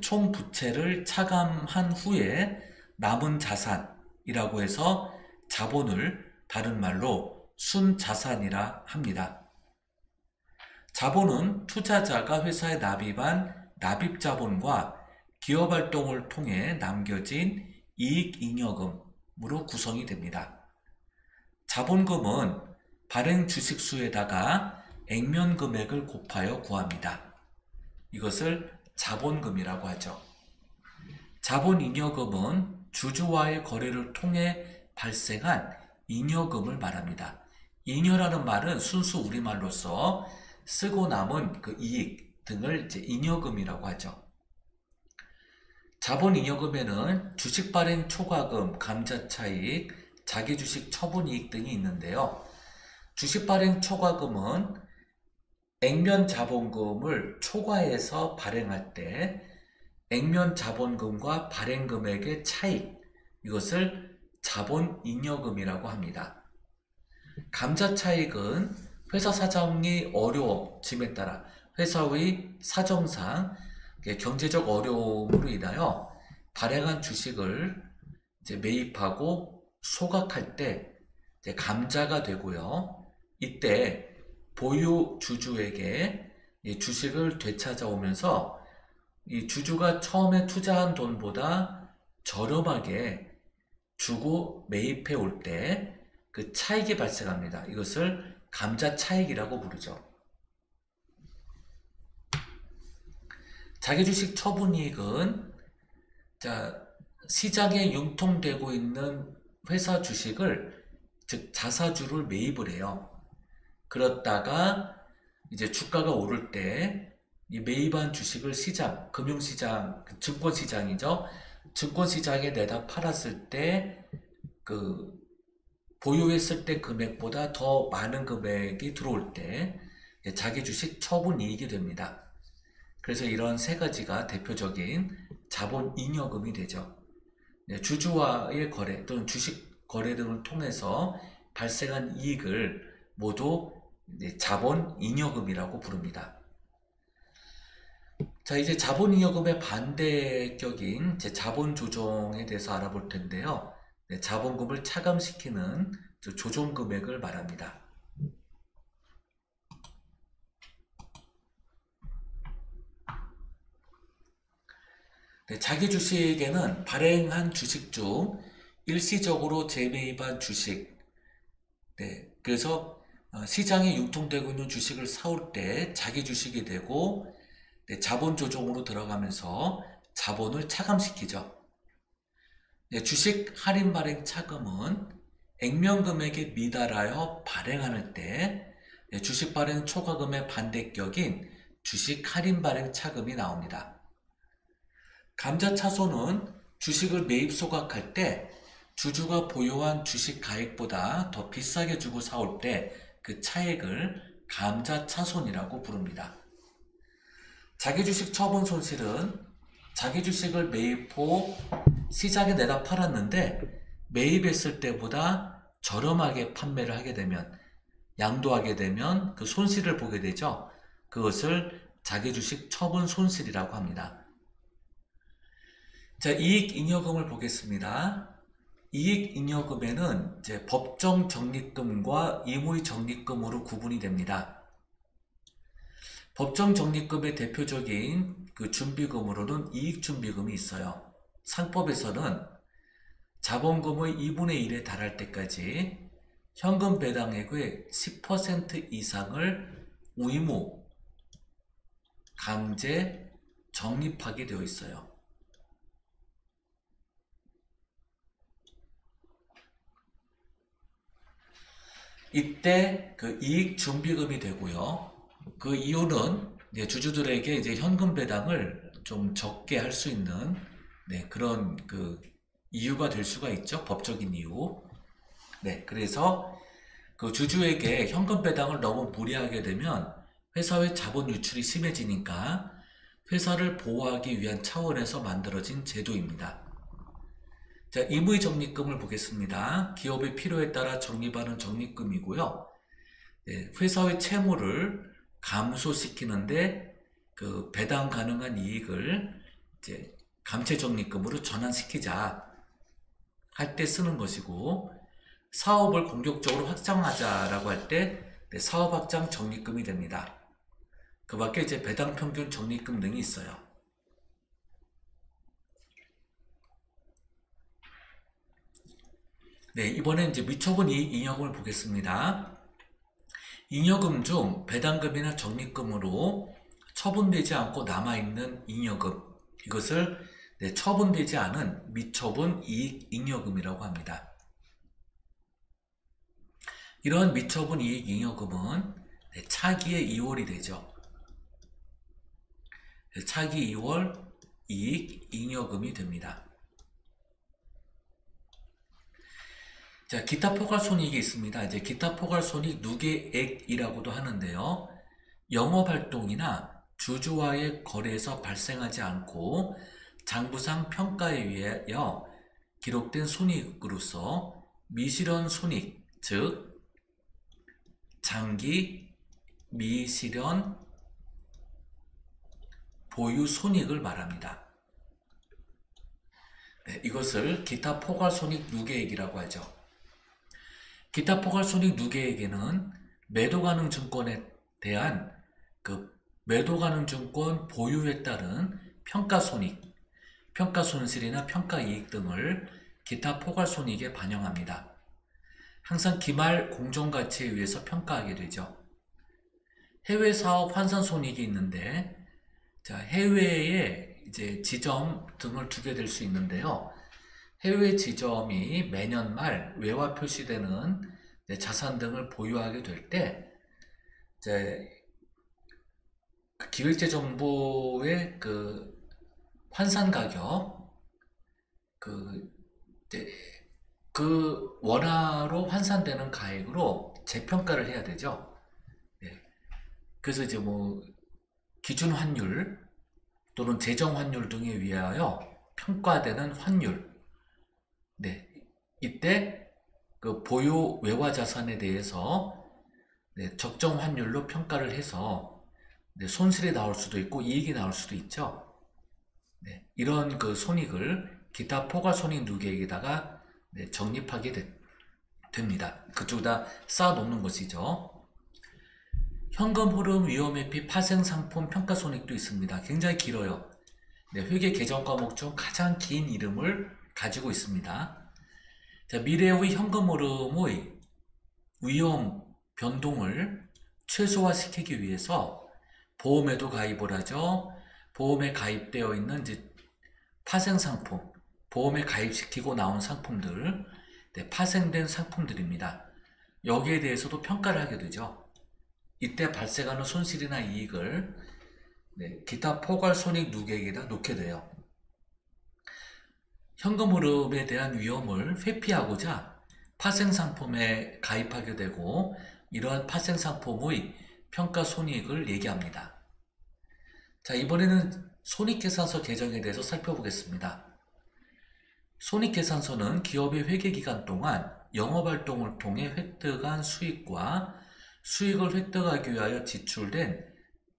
총부채를 차감한 후에 남은 자산이라고 해서 자본을 다른 말로 순자산이라 합니다. 자본은 투자자가 회사에 납입한 납입자본과 기업활동을 통해 남겨진 이익잉여금으로 구성이 됩니다. 자본금은 발행 주식수에다가 액면 금액을 곱하여 구합니다. 이것을 자본금이라고 하죠. 자본잉여금은 주주와의 거래를 통해 발생한 잉여금을 말합니다. 잉여라는 말은 순수 우리말로서 쓰고 남은 그 이익 등을 이제 잉여금이라고 하죠. 자본잉여금에는 주식발행 초과금, 감자차익, 자기주식 처분이익 등이 있는데요. 주식발행 초과금은 액면 자본금을 초과해서 발행할 때 액면 자본금과 발행금액의 차익, 이것을 자본잉여금이라고 합니다. 감자차익은 회사 사정이 어려워짐에 따라 회사의 사정상 경제적 어려움으로 인하여 발행한 주식을 이제 매입하고 소각할 때 이제 감자가 되고요. 이때 보유 주주에게 이 주식을 되찾아오면서 이 주주가 처음에 투자한 돈보다 저렴하게 주고 매입해 올 때 그 차익이 발생합니다. 이것을 감자차익이라고 부르죠. 자기주식 처분이익은 시장에 융통되고 있는 회사 주식을, 즉 자사주를 매입을 해요. 그렇다가 이제 주가가 오를 때 이 매입한 주식을 금융시장, 증권시장이죠. 증권시장에 내다 팔았을 때 그 보유했을 때 금액보다 더 많은 금액이 들어올 때 자기 주식 처분 이익이 됩니다. 그래서 이런 세 가지가 대표적인 자본 잉여금이 되죠. 주주와의 거래 또는 주식 거래 등을 통해서 발생한 이익을 모두 자본 잉여금이라고 부릅니다. 자, 이제 자본 잉여금의 반대격인 자본 조정에 대해서 알아볼 텐데요. 자본금을 차감시키는 조정 금액을 말합니다. 자기 주식에는 발행한 주식 중 일시적으로 재매입한 주식, 그래서 시장에 유통되고 있는 주식을 사올 때 자기 주식이 되고 자본 조정으로 들어가면서 자본을 차감시키죠. 주식 할인 발행 차금은 액면 금액에 미달하여 발행하는 때 주식 발행 초과금의 반대격인 주식 할인 발행 차금이 나옵니다. 감자차손은 주식을 매입 소각할 때 주주가 보유한 주식 가액보다 더 비싸게 주고 사올 때 그 차액을 감자차손이라고 부릅니다. 자기주식 처분 손실은 자기 주식을 매입 후 시장에 내다 팔았는데 매입했을 때보다 저렴하게 판매를 하게 되면, 양도하게 되면 그 손실을 보게 되죠. 그것을 자기주식 처분 손실이라고 합니다. 자, 이익잉여금을 보겠습니다. 이익잉여금에는 이제 법정 적립금과 임의 적립금으로 구분이 됩니다. 법정 적립금의 대표적인 그 준비금으로는 이익준비금이 있어요. 상법에서는 자본금의 2분의 1에 달할 때까지 현금 배당액의 10% 이상을 의무, 강제 적립하게 되어 있어요. 이때 그 이익 준비금이 되고요. 그 이유는 이제 주주들에게 이제 현금 배당을 좀 적게 할 수 있는 그런 그 이유가 될 수가 있죠. 법적인 이유. 그래서 그 주주에게 현금 배당을 너무 무리하게 되면 회사의 자본 유출이 심해지니까 회사를 보호하기 위한 차원에서 만들어진 제도입니다. 자, 임의 적립금을 보겠습니다. 기업의 필요에 따라 적립하는 적립금이고요. 회사의 채무를 감소시키는데 그 배당 가능한 이익을 이제 감채 적립금으로 전환시키자 할 때 쓰는 것이고, 사업을 공격적으로 확장하자라고 할 때 사업 확장 적립금이 됩니다. 그 밖에 이제 배당 평균 적립금 등이 있어요. 이번엔 이제 미처분 이익 잉여금을 보겠습니다. 잉여금 중 배당금이나 적립금으로 처분되지 않고 남아있는 잉여금, 이것을 처분되지 않은 미처분 이익 잉여금이라고 합니다. 이런 미처분 이익 잉여금은 차기의 이월이 되죠. 차기 이월 이익 잉여금이 됩니다. 자, 기타 포괄손익이 있습니다. 이제 기타 포괄손익 누계액이라고도 하는데요. 영업활동이나 주주와의 거래에서 발생하지 않고 장부상 평가에 의하여 기록된 손익으로서 미실현 손익, 즉 장기 미실현 보유 손익을 말합니다. 이것을 기타 포괄손익 누계액이라고 하죠. 기타 포괄손익 누계액에는 매도 가능 증권에 대한 그 매도 가능 증권 보유에 따른 평가손익, 평가손실이나 평가이익 등을 기타 포괄손익에 반영합니다. 항상 기말 공정가치에 의해서 평가하게 되죠. 해외 사업 환산 손익이 있는데, 자, 해외에 이제 지점 등을 두게 될 수 있는데요. 해외 지점이 매년 말 외화 표시되는 자산 등을 보유하게 될 때, 이제 그 기획재정부의 그 환산 가격, 그, 이제 그 원화로 환산되는 가액으로 재평가를 해야 되죠. 네. 그래서 이제 뭐 기준 환율 또는 재정 환율 등에 의하여 평가되는 환율. 네. 이때 그 보유 외화 자산에 대해서 네, 적정 환율로 평가를 해서 네, 손실이 나올 수도 있고 이익이 나올 수도 있죠. 네, 이런 그 손익을 기타 포괄 손익 누계액에다가 네, 적립하게 됩니다. 그쪽에다 쌓아 놓는 것이죠. 현금 흐름 위험 회피 파생 상품 평가 손익도 있습니다. 굉장히 길어요. 네, 회계 개정 과목 중 가장 긴 이름을 가지고 있습니다. 자, 미래의 현금 흐름의 위험 변동을 최소화시키기 위해서 보험에도 가입을 하죠. 보험에 가입되어 있는 이제 파생 상품, 보험에 가입시키고 나온 상품들, 네, 파생된 상품들입니다. 여기에 대해서도 평가를 하게 되죠. 이때 발생하는 손실이나 이익을 네, 기타 포괄 손익 누계액에다 놓게 돼요. 현금 흐름에 대한 위험을 회피하고자 파생 상품에 가입하게 되고 이러한 파생 상품의 평가 손익을 얘기합니다. 자, 이번에는 손익계산서 개정에 대해서 살펴보겠습니다. 손익계산서는 기업의 회계기간 동안 영업활동을 통해 획득한 수익과 수익을 획득하기 위하여 지출된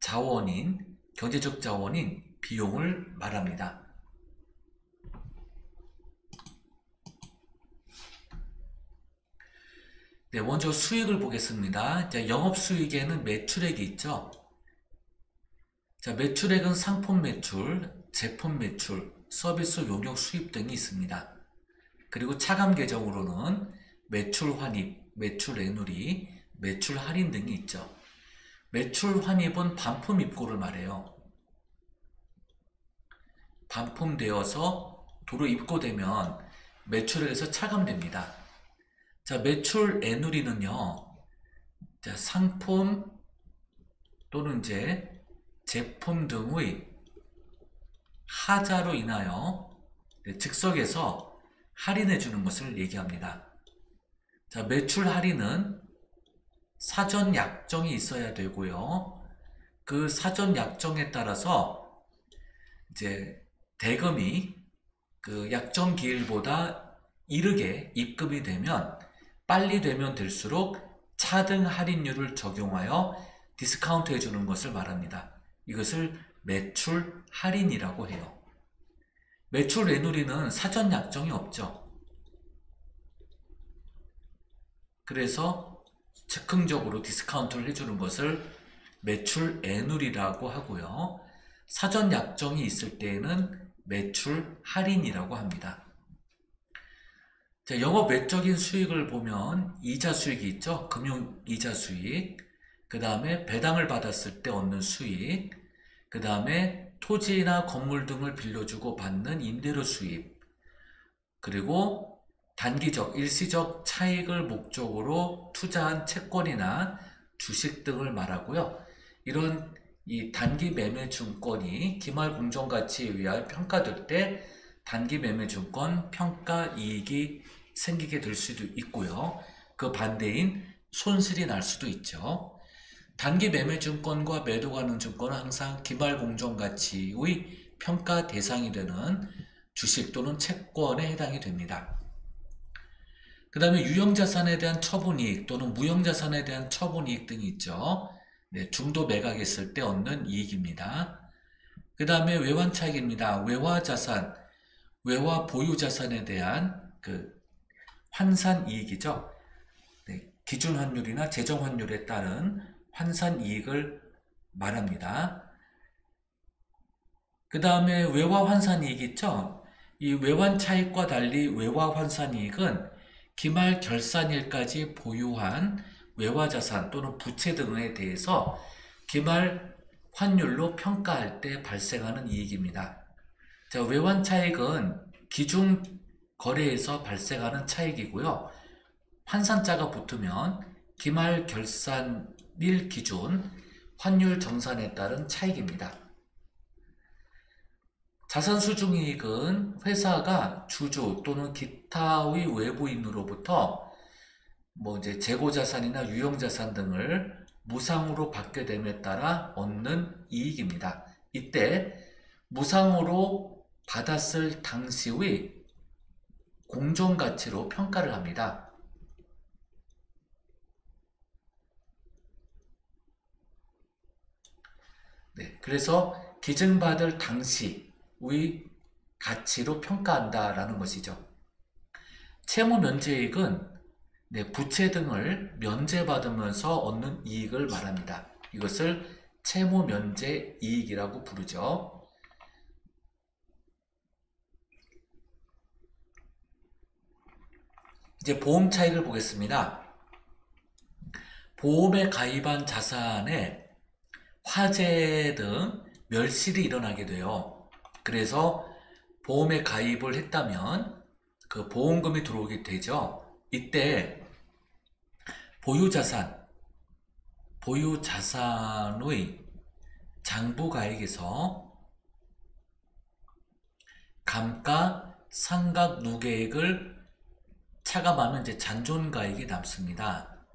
자원인, 경제적 자원인 비용을 말합니다. 네, 먼저 수익을 보겠습니다. 자, 영업수익에는 매출액이 있죠. 자, 매출액은 상품 매출, 제품 매출, 서비스 용역 수입 등이 있습니다. 그리고 차감 계정으로는 매출 환입, 매출 애누리, 매출 할인 등이 있죠. 매출 환입은 반품 입고를 말해요. 반품되어서 도로 입고되면 매출액에서 차감됩니다. 자, 매출 애누리는요, 자, 상품 또는 이제 제품 등의 하자로 인하여 즉석에서 할인해 주는 것을 얘기합니다. 자, 매출 할인은 사전 약정이 있어야 되고요. 그 사전 약정에 따라서 이제 대금이 그 약정 기일보다 이르게 입금이 되면 빨리 되면 될수록 차등 할인율을 적용하여 디스카운트 해주는 것을 말합니다. 이것을 매출 할인이라고 해요. 매출 애누리는 사전 약정이 없죠. 그래서 즉흥적으로 디스카운트를 해주는 것을 매출 애누리라고 하고요. 사전 약정이 있을 때에는 매출 할인이라고 합니다. 자, 영업 외적인 수익을 보면 이자 수익이 있죠. 금융 이자 수익, 그 다음에 배당을 받았을 때 얻는 수익, 그 다음에 토지나 건물 등을 빌려주고 받는 임대료 수입, 그리고 단기적, 일시적 차익을 목적으로 투자한 채권이나 주식 등을 말하고요. 이런 이 단기 매매 증권이 기말 공정가치에 의하여 평가될 때 단기 매매 증권 평가 이익이 생기게 될 수도 있고요. 그 반대인 손실이 날 수도 있죠. 단기 매매 증권과 매도 가능 증권은 항상 기말 공정가치의 평가 대상이 되는 주식 또는 채권에 해당이 됩니다. 그 다음에 유형자산에 대한 처분이익 또는 무형자산에 대한 처분이익 등이 있죠. 네, 중도 매각했을 때 얻는 이익입니다. 그 다음에 외환차익입니다. 외화자산, 외화 보유자산에 대한 그 환산이익이죠. 네, 기준환율이나 재정환율에 따른 환산이익을 말합니다. 그 다음에 외화환산이익 있죠. 이 외환차익과 달리 외화환산이익은 기말 결산일까지 보유한 외화자산 또는 부채 등에 대해서 기말 환율로 평가할 때 발생하는 이익입니다. 자, 외환 차익은 기준 거래에서 발생하는 차익이고요. 환산자가 붙으면 기말 결산일 기준 환율 정산에 따른 차익입니다. 자산 수중이익은 회사가 주주 또는 기타의 외부인으로부터 이제 재고자산이나 유형자산 등을 무상으로 받게 됨에 따라 얻는 이익입니다. 이때 무상으로 받았을 당시의 공정가치로 평가를 합니다. 네, 그래서 기증받을 당시의 가치로 평가한다라는 것이죠. 채무 면제이익은 부채 등을 면제받으면서 얻는 이익을 말합니다. 이것을 채무 면제 이익이라고 부르죠. 이제 보험 차익을 보겠습니다. 보험에 가입한 자산에 화재 등 멸실이 일어나게 돼요. 그래서 보험에 가입을 했다면 그 보험금이 들어오게 되죠. 이때 보유자산의 장부가액에서 감가상각누계액을 차감하면 이제 잔존가액이 남습니다.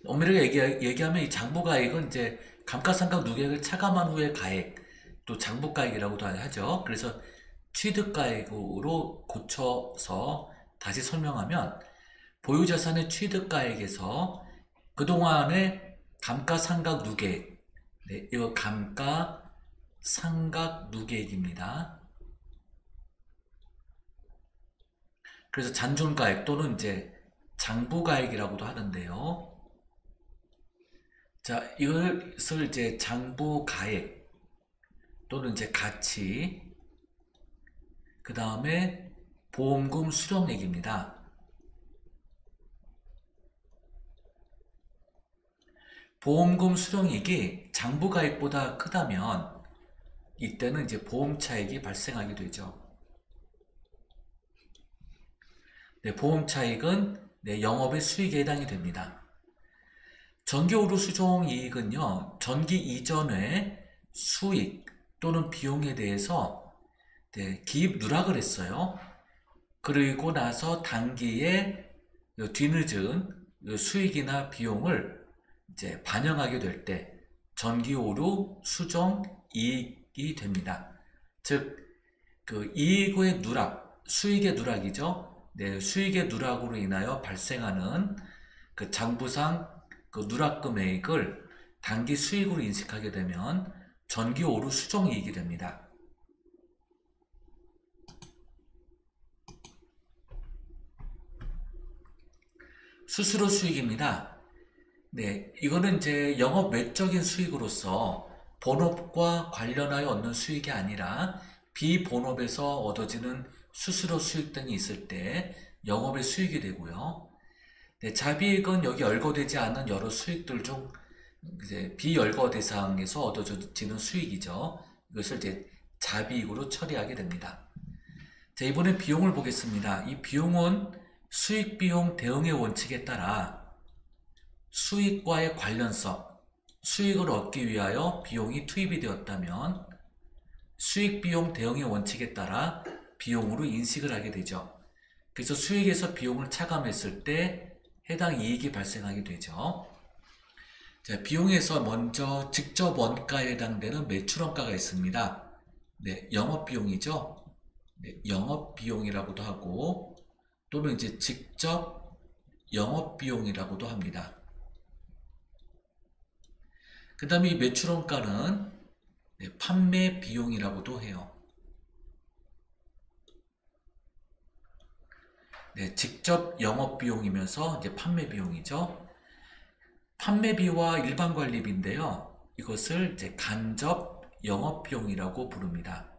엄밀하게 얘기하면 이 장부가액은 이제 감가상각누계액을 차감한 후의 가액, 또 장부가액이라고도 하죠. 그래서 취득가액으로 고쳐서 다시 설명하면 보유자산의 취득가액에서 그동안의 감가상각누계액, 이거 감가상각누계액입니다. 그래서 잔존가액 또는 이제 장부가액이라고도 하는데요. 자, 이것을 이제 장부가액 또는 이제 가치, 그 다음에 보험금 수령액입니다. 보험금 수령액이 장부가액보다 크다면 이때는 이제 보험차익이 발생하게 되죠. 보험차익은 영업의 수익에 해당이 됩니다. 전기오류 수종이익은요, 전기 이전의 수익 또는 비용에 대해서 기입 누락을 했어요. 그리고 나서 단기에 뒤늦은 수익이나 비용을 이제 반영하게 될 때 전기오류 수종이익이 됩니다. 즉, 그 이익의 누락, 수익의 누락이죠. 수익의 누락으로 인하여 발생하는 그 장부상 그 누락 금액을 단기 수익으로 인식하게 되면 전기오류 수종이익이 됩니다. 수수료 수익입니다. 이거는 이제 영업 외적인 수익으로서 본업과 관련하여 얻는 수익이 아니라 비본업에서 얻어지는 수수료 수익 등이 있을 때 영업의 수익이 되고요. 자비익은 여기 열거되지 않은 여러 수익들 중 이제 비열거 대상에서 얻어지는 수익이죠. 이것을 이제 자비익으로 처리하게 됩니다. 자, 이번에 비용을 보겠습니다. 이 비용은 수익비용 대응의 원칙에 따라 수익과의 관련성, 수익을 얻기 위하여 비용이 투입이 되었다면 수익비용 대응의 원칙에 따라 비용으로 인식을 하게 되죠. 그래서 수익에서 비용을 차감했을 때 해당 이익이 발생하게 되죠. 자, 비용에서 먼저 직접 원가에 해당되는 매출원가가 있습니다. 영업비용이죠. 영업비용이라고도 하고 또는 이제 직접 영업비용이라고도 합니다. 그 다음에 이 매출원가는 판매비용이라고도 해요. 직접 영업비용이면서 이제 판매비용이죠. 판매비와 일반관리비인데요. 이것을 이제 간접 영업비용이라고 부릅니다.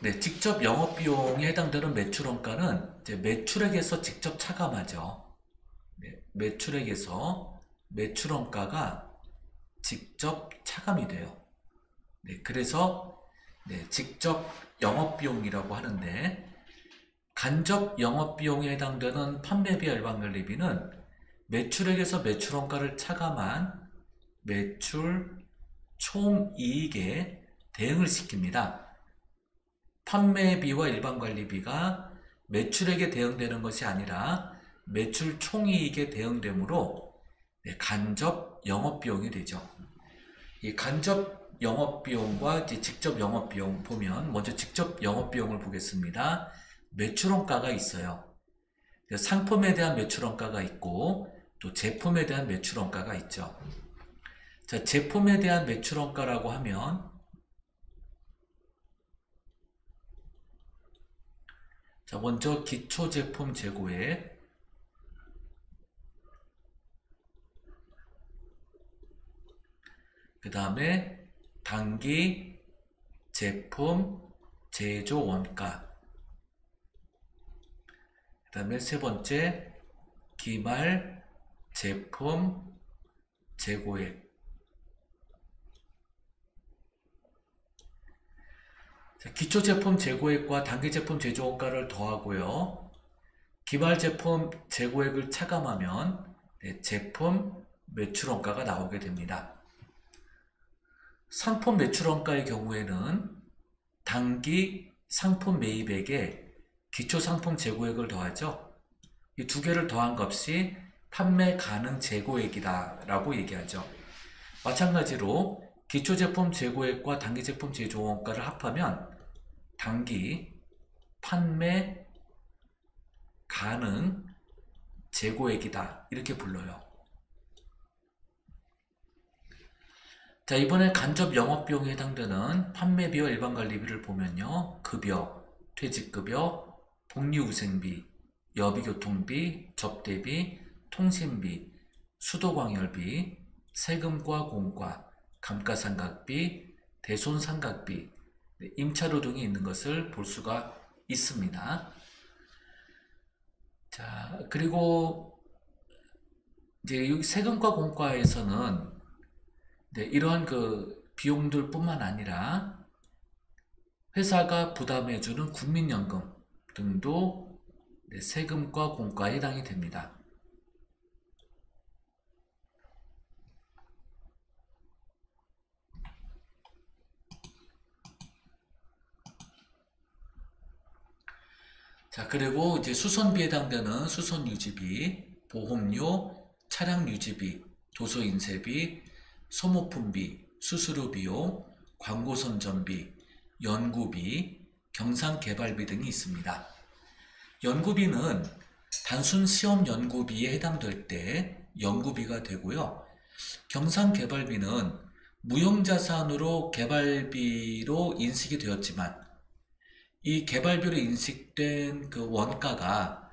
네, 직접 영업비용에 해당되는 매출원가는 이제 매출액에서 직접 차감하죠. 네, 매출액에서 매출원가가 직접 차감이 돼요. 네, 그래서 네, 직접 영업비용이라고 하는데 간접 영업비용에 해당되는 판매비와 일반관리비는 매출액에서 매출원가를 차감한 매출 총이익에 대응을 시킵니다. 판매비와 일반관리비가 매출액에 대응되는 것이 아니라 매출 총이익에 대응되므로 간접 영업비용이 되죠. 이 간접 영업비용과 이제 직접 영업비용 보면 먼저 직접 영업비용을 보겠습니다. 매출원가가 있어요. 상품에 대한 매출원가가 있고 또 제품에 대한 매출원가가 있죠. 자, 제품에 대한 매출원가라고 하면 자, 먼저 기초제품 재고액, 그 다음에 단기 제품 제조 원가, 그 다음에 세 번째 기말 제품 재고액. 기초 제품 재고액과 단기 제품 제조 원가를 더하고요. 기말 제품 재고액을 차감하면 제품 매출원가가 나오게 됩니다. 상품 매출원가의 경우에는 단기 상품 매입액에 기초 상품 재고액을 더하죠. 이 두 개를 더한 값이 판매 가능 재고액이다 라고 얘기하죠. 마찬가지로 기초 제품 재고액과 단기 제품 제조 원가를 합하면 단기 판매 가능 재고액이다 이렇게 불러요. 자, 이번에 간접 영업비용에 해당되는 판매비와 일반관리비를 보면요. 급여, 퇴직급여, 복리후생비, 여비교통비, 접대비, 통신비, 수도광열비, 세금과 공과, 감가상각비, 대손상각비, 임차료 등이 있는 것을 볼 수가 있습니다. 자, 그리고 이제 여기 세금과 공과에서는 이러한 그 비용들 뿐만 아니라 회사가 부담해주는 국민연금 등도 세금과 공과에 해당이 됩니다. 자, 그리고 이제 수선비에 해당되는 수선유지비, 보험료, 차량유지비, 도서인쇄비, 소모품비, 수수료 비용, 광고선전비, 연구비, 경상개발비 등이 있습니다. 연구비는 단순 시험 연구비에 해당될 때 연구비가 되고요. 경상개발비는 무형자산으로 개발비로 인식이 되었지만 이 개발비로 인식된 그 원가가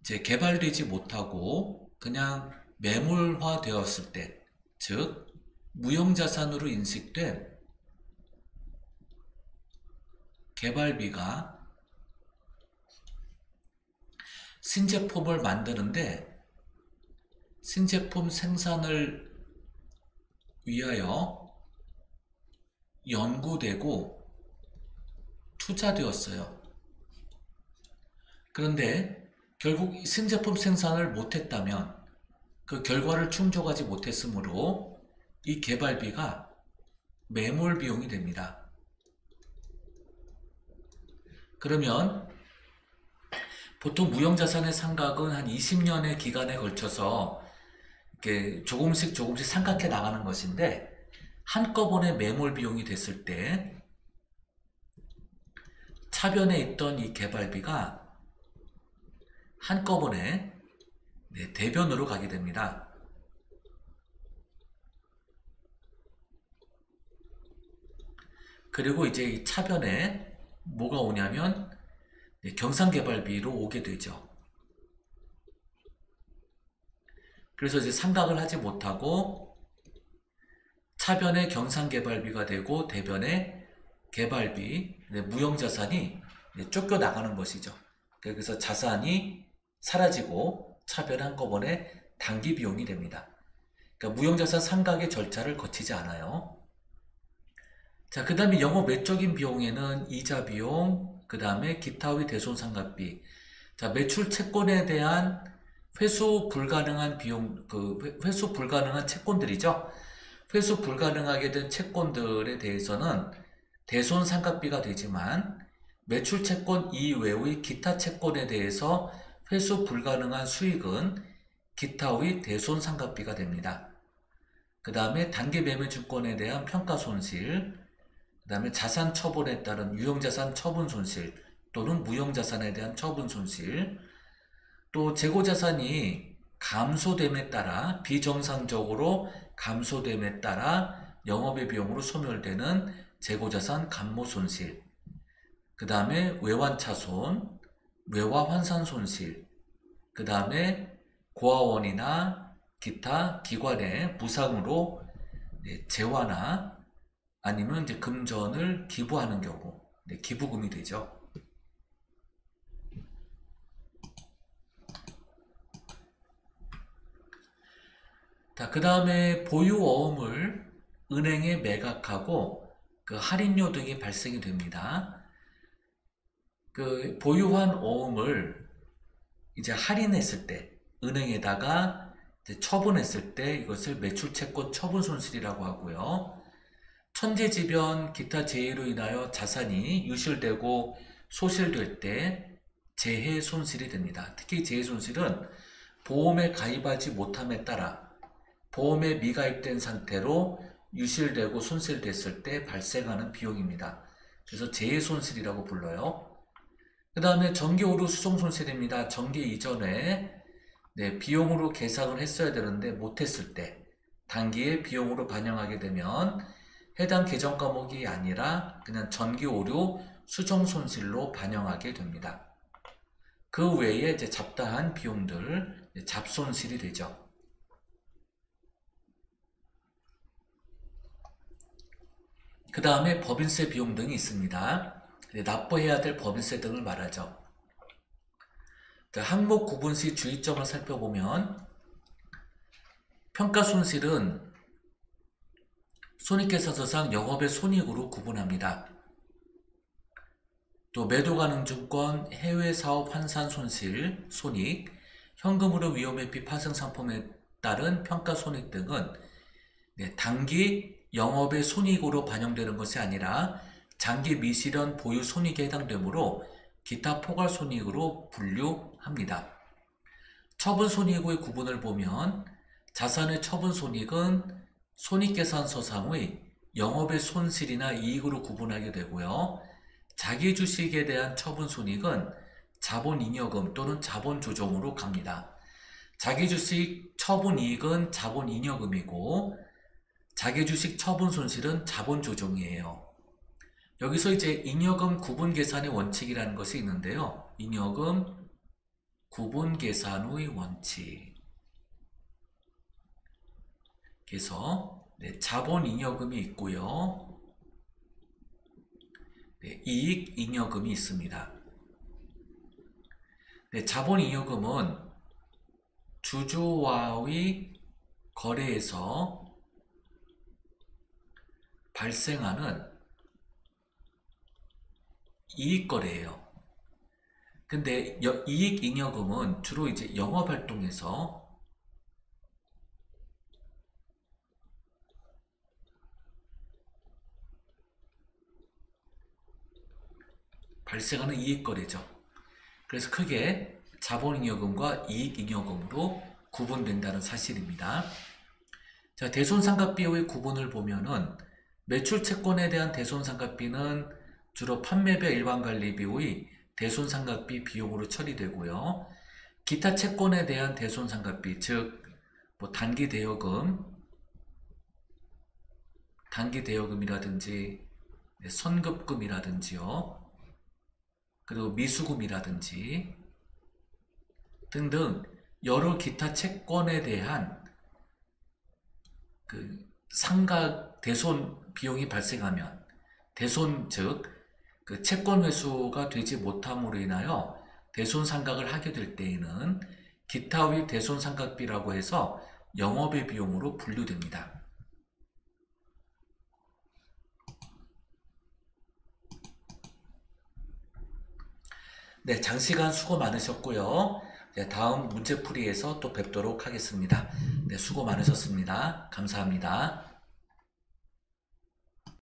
이제 개발되지 못하고 그냥 매몰화 되었을 때, 즉 무형자산으로 인식된 개발비가 신제품을 만드는데 신제품 생산을 위하여 연구되고 투자되었어요. 그런데 결국 신제품 생산을 못했다면 그 결과를 충족하지 못했으므로 이 개발비가 매몰 비용이 됩니다. 그러면 보통 무형자산의 상각은 한 20년의 기간에 걸쳐서 이렇게 조금씩 상각해 나가는 것인데 한꺼번에 매몰 비용이 됐을 때 차변에 있던 이 개발비가 한꺼번에 대변으로 가게 됩니다. 그리고 이제 이 차변에 뭐가 오냐면 경상개발비로 오게 되죠. 그래서 이제 상각을 하지 못하고 차변에 경상개발비가 되고 대변에 개발비, 무형자산이 쫓겨나가는 것이죠. 그래서 자산이 사라지고 차별은 한꺼번에 단기 비용이 됩니다. 그러니까 무형자산 상각의 절차를 거치지 않아요. 자, 그 다음에 영업 외적인 비용에는 이자 비용, 그 다음에 기타의 대손상각비. 자, 매출 채권에 대한 회수 불가능한 비용, 회수 불가능한 채권들이죠. 회수 불가능하게 된 채권들에 대해서는 대손상각비가 되지만 매출 채권 이외의 기타 채권에 대해서 회수 불가능한 수익은 기타의 대손상각비가 됩니다. 그 다음에 단기 매매증권에 대한 평가손실, 그 다음에 자산 처분에 따른 유형자산 처분 손실 또는 무형자산에 대한 처분 손실, 또 재고자산이 감소됨에 따라 비정상적으로 감소됨에 따라 영업의 비용으로 소멸되는 재고자산 감모 손실, 그 다음에 외환차손, 외화환산 손실, 그 다음에 고아원이나 기타 기관의 무상으로 재화나 아니면 이제 금전을 기부하는 경우, 기부금이 되죠. 자, 그 다음에 보유어음을 은행에 매각하고 그 할인료 등이 발생이 됩니다. 그 보유한 어음을 이제 할인했을 때, 은행에다가 이제 처분했을 때 이것을 매출채권 처분 손실이라고 하고요. 천재지변 기타 재해로 인하여 자산이 유실되고 소실될 때 재해 손실이 됩니다. 특히 재해 손실은 보험에 가입하지 못함에 따라 보험에 미가입된 상태로 유실되고 손실됐을 때 발생하는 비용입니다. 그래서 재해 손실이라고 불러요. 그 다음에 정기 오류 수송 손실입니다. 정기 이전에 비용으로 계산을 했어야 되는데 못했을 때 단기에 비용으로 반영하게 되면 해당 계정 과목이 아니라 그냥 전기 오류 수정 손실로 반영하게 됩니다. 그 외에 이제 잡다한 비용들, 잡손실이 되죠. 그 다음에 법인세 비용 등이 있습니다. 납부해야 될 법인세 등을 말하죠. 항목 구분 시 주의점을 살펴보면 평가손실은 손익계산서상 영업의 손익으로 구분합니다. 또 매도가능증권, 해외사업 환산 손실, 손익, 현금으로 위험회피 파생 상품에 따른 평가손익 등은 단기 영업의 손익으로 반영되는 것이 아니라 장기 미실현 보유 손익에 해당되므로 기타 포괄손익으로 분류합니다. 처분손익의 구분을 보면 자산의 처분손익은 손익계산서상의 영업의 손실이나 이익으로 구분하게 되고요. 자기주식에 대한 처분손익은 자본잉여금 또는 자본조정으로 갑니다. 자기주식 처분이익은 자본잉여금이고 자기주식 처분손실은 자본조정이에요. 여기서 이제 잉여금 구분계산의 원칙이라는 것이 있는데요. 잉여금 구분계산의 원칙. 그래서 자본잉여금이 있고요. 이익잉여금이 있습니다. 자본잉여금은 주주와의 거래에서 발생하는 이익거래예요. 근데 이익잉여금은 주로 이제 영업활동에서 발생하는 이익거래죠. 그래서 크게 자본잉여금과 이익잉여금으로 구분된다는 사실입니다. 자, 대손상각비의 구분을 보면은 매출채권에 대한 대손상각비는 주로 판매별 일반관리비의 대손상각비 비용으로 처리되고요. 기타 채권에 대한 대손상각비, 즉 단기 대여금이라든지 선급금이라든지요. 그리고 미수금이라든지 등등 여러 기타 채권에 대한 상각 대손 비용이 발생하면 대손 즉 그 채권 회수가 되지 못함으로 인하여 대손상각을 하게 될 때에는 기타 및 대손상각비라고 해서 영업의 비용으로 분류됩니다. 네, 장시간 수고 많으셨고요. 네, 다음 문제풀이에서 또 뵙도록 하겠습니다. 네, 수고 많으셨습니다. 감사합니다.